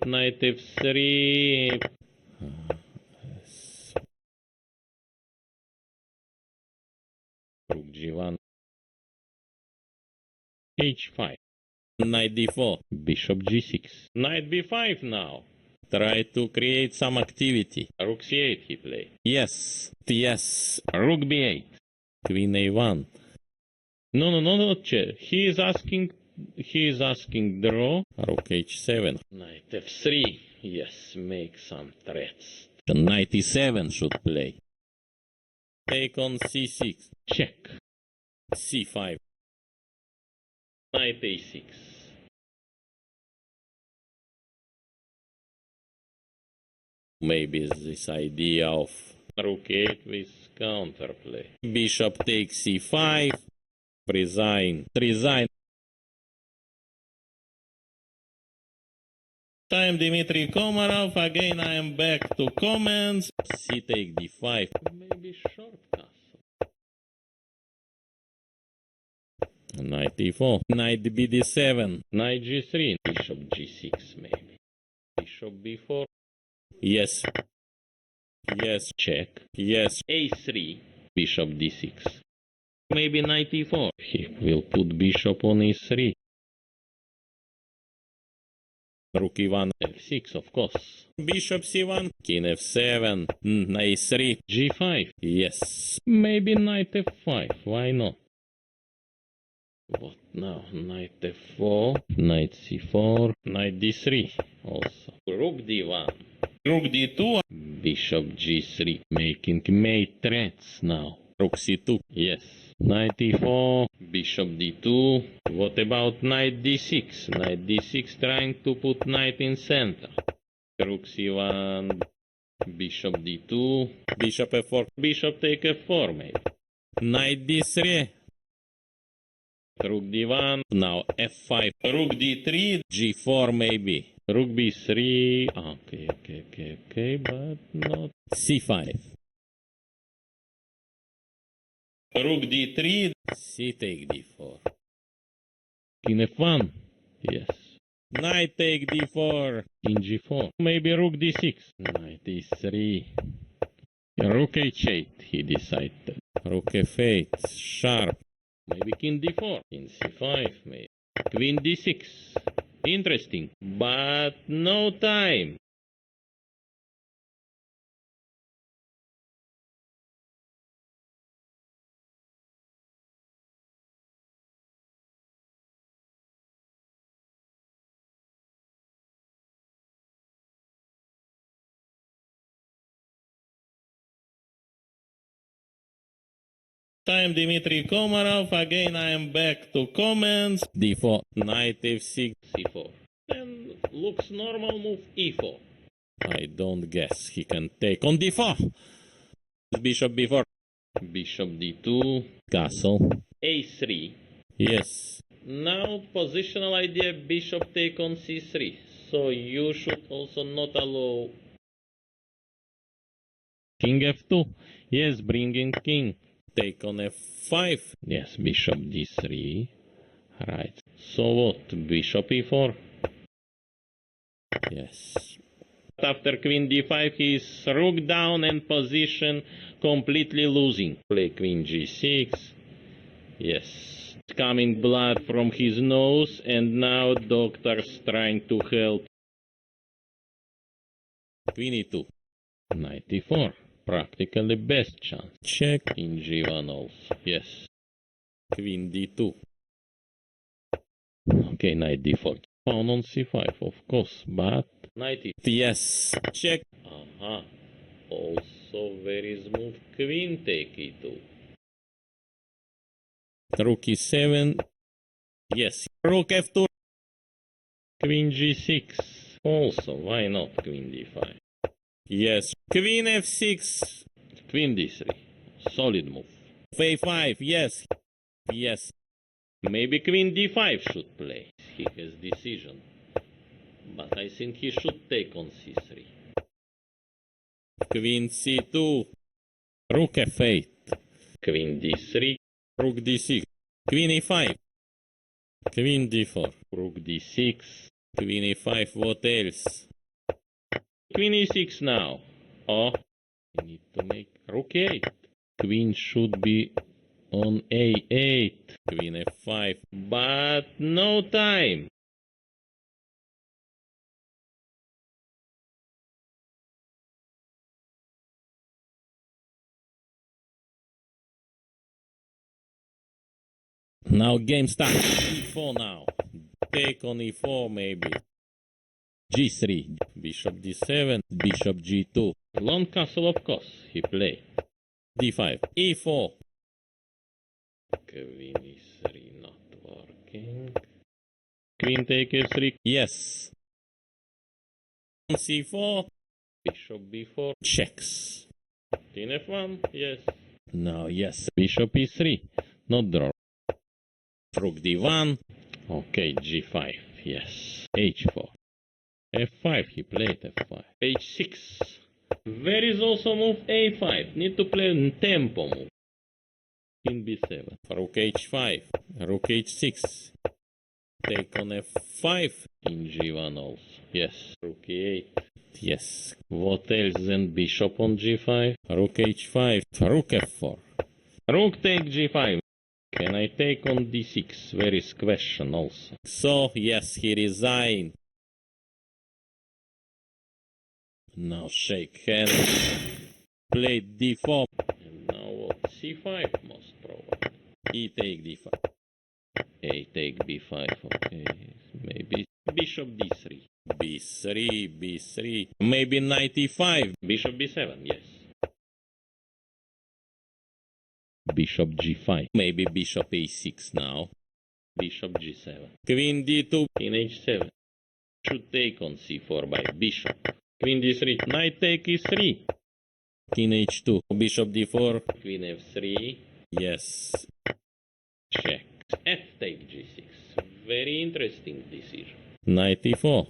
Knight F3. Rook G1. H5. Knight D4. Bishop G6. Knight B5 now. Try to create some activity. Rook C8 he played. Yes. Yes. Rook B8. Queen A1. No, check. He is asking draw. Rook H7. Knight F3. Yes, make some threats. Knight E7 should play. Take on C6. Check. C5. Knight A6. Maybe this idea of Rook 8 with counterplay. Bishop takes C5. Resign. Time Dmitry Komarov. Again I am back to comments. C take D5. Maybe short castle. Knight E4. Knight BD7. Knight G3. Bishop G6 maybe. Bishop B4. Yes. Yes. Check. Yes. A3. Bishop D6. Maybe Knight E4. He will put bishop on E3. Rook E1. F6, of course. Bishop C1. King F7. Knight E3. G5. Yes. Maybe Knight F5. Why not? What now? Knight F4. Knight C4. Knight D3. Also. Rook D1. Rook D2. Bishop G3. Making mate threats now. Rook C2. Yes. Knight E4. Bishop D2. What about Knight D6? Knight D6 trying to put knight in center. Rook C1. Bishop D2. Bishop F4. Bishop take F4 maybe. Knight D3. Rook D1. Now F5. Rook D3. G4 maybe. Rook B3. Okay, but not. C5. Rook D3. C take D4. King F1. Yes. Knight take D4. King G4. Maybe Rook D6. Knight E3. Rook H8. He decided. Rook F8. Sharp. Maybe King D4. King C5 maybe. Queen D6. Interesting. But no time. Time Dmitry Komarov. Again I am back to comments. D4. Knight F6. C4. And looks normal move E4. I don't guess he can take on D4. Bishop B4. Bishop D2. Castle. A3. Yes. Now positional idea bishop take on C3. So you should also not allow King F2. Yes, bringing king. Take on F5. Yes, bishop D3. Right. So what? Bishop E4. Yes. After queen D5, he is rook down and position completely losing. Play queen G6. Yes. coming blood from his nose, and now doctor's trying to help. 22. 94. Practically best chance. Check in G1 also. Yes. Queen D2. Okay, knight D4. Pawn on C5, of course, but knight E. Yes. Check. Aha. Also very smooth. Queen take E2. Rook E7. Yes. Rook F2. Queen G6. Also, why not Queen D5? Yes. Queen F6. Queen D3. Solid move. A5. Yes. Yes. Maybe Queen D5 should play. He has decision. But I think he should take on C3. Queen C2. Rook F8. Queen D3. Rook D6. Queen E5. Queen D4. Rook D6. Queen E5. What else? Queen E6 now. Oh, we need to make Rook A8. Queen should be on A8. Queen F5. But no time. Now game starts. E4 now. Take on E4 maybe. G3. Bishop D7. Bishop G2. Long castle of course. He play. D5. E4. Queen E3 not working. Queen take F3. Yes. C4. Bishop B4. Checks. Queen F1. Yes. Now yes. Bishop E3. Not draw. Rook D1. Okay, G5. Yes. H4. F5. He played F5. H6. There is also move A5. Need to play in tempo move. King B7. Rook H5. Rook H6. Take on F5. In G1 also. Yes. Rook E8. Yes. What else then? Bishop on G5. Rook H5. Rook F4. Rook take G5. Can I take on D6? There is question also. So, yes, he resigned. Now shake hands. Play D4. And now what? C5 most probably. E take D5. A take B5. Okay. Maybe Bishop D3. B3, B3. Maybe knight E5. Bishop B7, yes. Bishop G5. Maybe Bishop A6 now. Bishop G7. Queen D2. King H7. Should take on C4 by Bishop. Queen D3. Knight take E3. King H2. Bishop D4. Queen F3. Yes. Check. F take G6. Very interesting decision. Knight E4.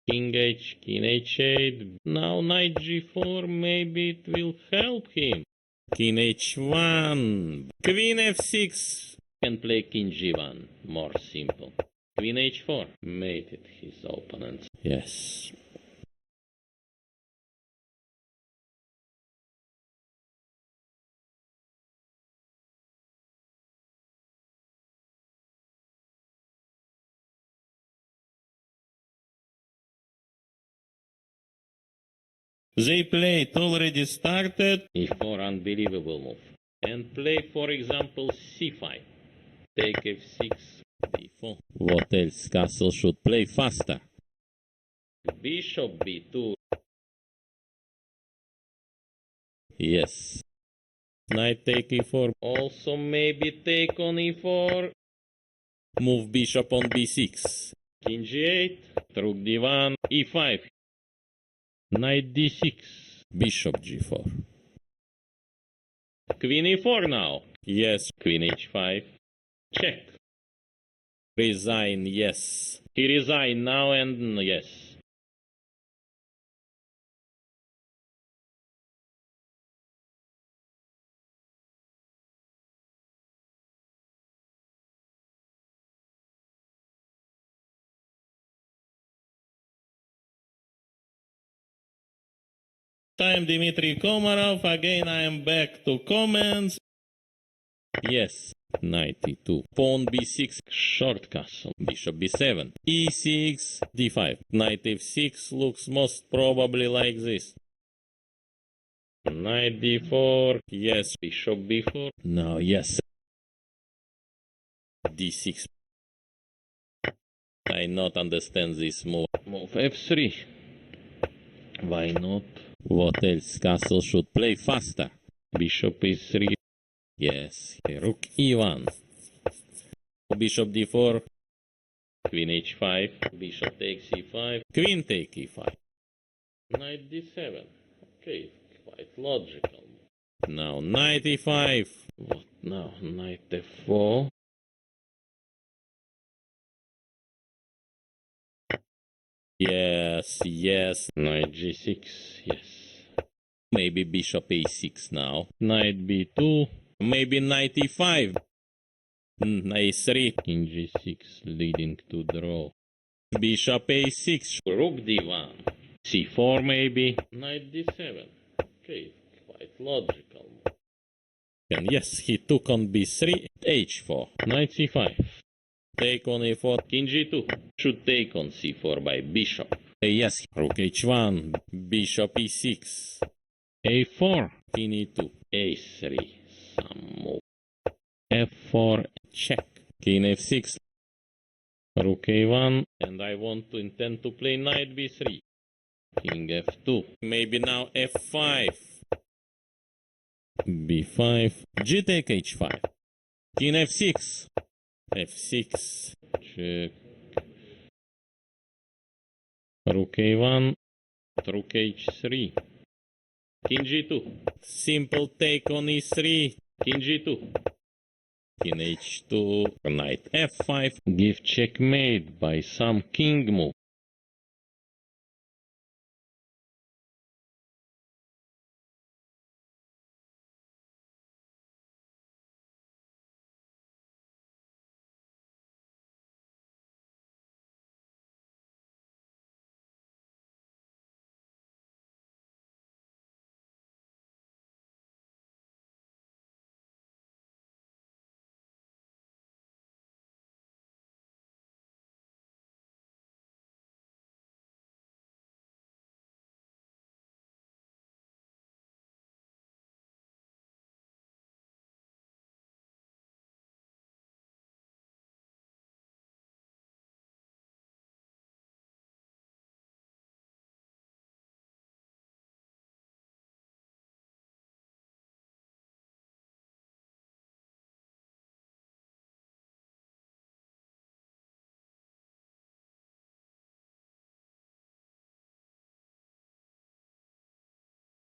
King H. King H8. Now Knight G4. Maybe it will help him. King H1. Queen F6. Can play King G1. More simple. Queen H4. Made it his opponent. Yes. They play, it already started. E4, unbelievable move. And play, for example, C5. Take F6, D4. What else? Castle should play faster. Bishop B2. Yes. Knight take E4. Also maybe take on E4. Move bishop on B6. King G8. Rook D1. E5. Knight D6. Bishop G4. Queen E4 now. Yes. Queen H5. Check. Resign, yes. He resigned now and yes. I'm Dmitry Komarov. Again, I am back to comments. Yes. 92. Pawn b6, short castle. Bishop b7. e6, d5. Knight f6 looks most probably like this. Knight d4, yes. Bishop b4. No, yes. d6. I not understand this move. Move f3. Why not? What else? Castle should play faster. Bishop e3. Yes. Rook e1. Bishop d4. Queen h5. Bishop takes e5. Queen take e5. Knight d7. Okay, quite logical. Now knight e5. What now? Knight f4. Yes, yes. Knight g6, yes. Maybe bishop a6 now. Knight b2. Maybe knight e5. a3. King g6 leading to draw. Bishop a6. Rook d1. c4 maybe. Knight d7. Okay, quite logical. And yes, he took on b3. h4. Knight c5. Take on a4. King g2. Should take on c4 by bishop. Yes, rook h1. Bishop e6. a4. King e2. a3. Some move. f4. Check. King f6. Rook a1. And I want to intend to play knight b3. King f2. Maybe now f5. b5. G take h5. King f6. f6. Check. Rook a1. Rook h3. King g2. Simple take on e3. King g2. King h2. Knight f5. Give checkmate by some king move.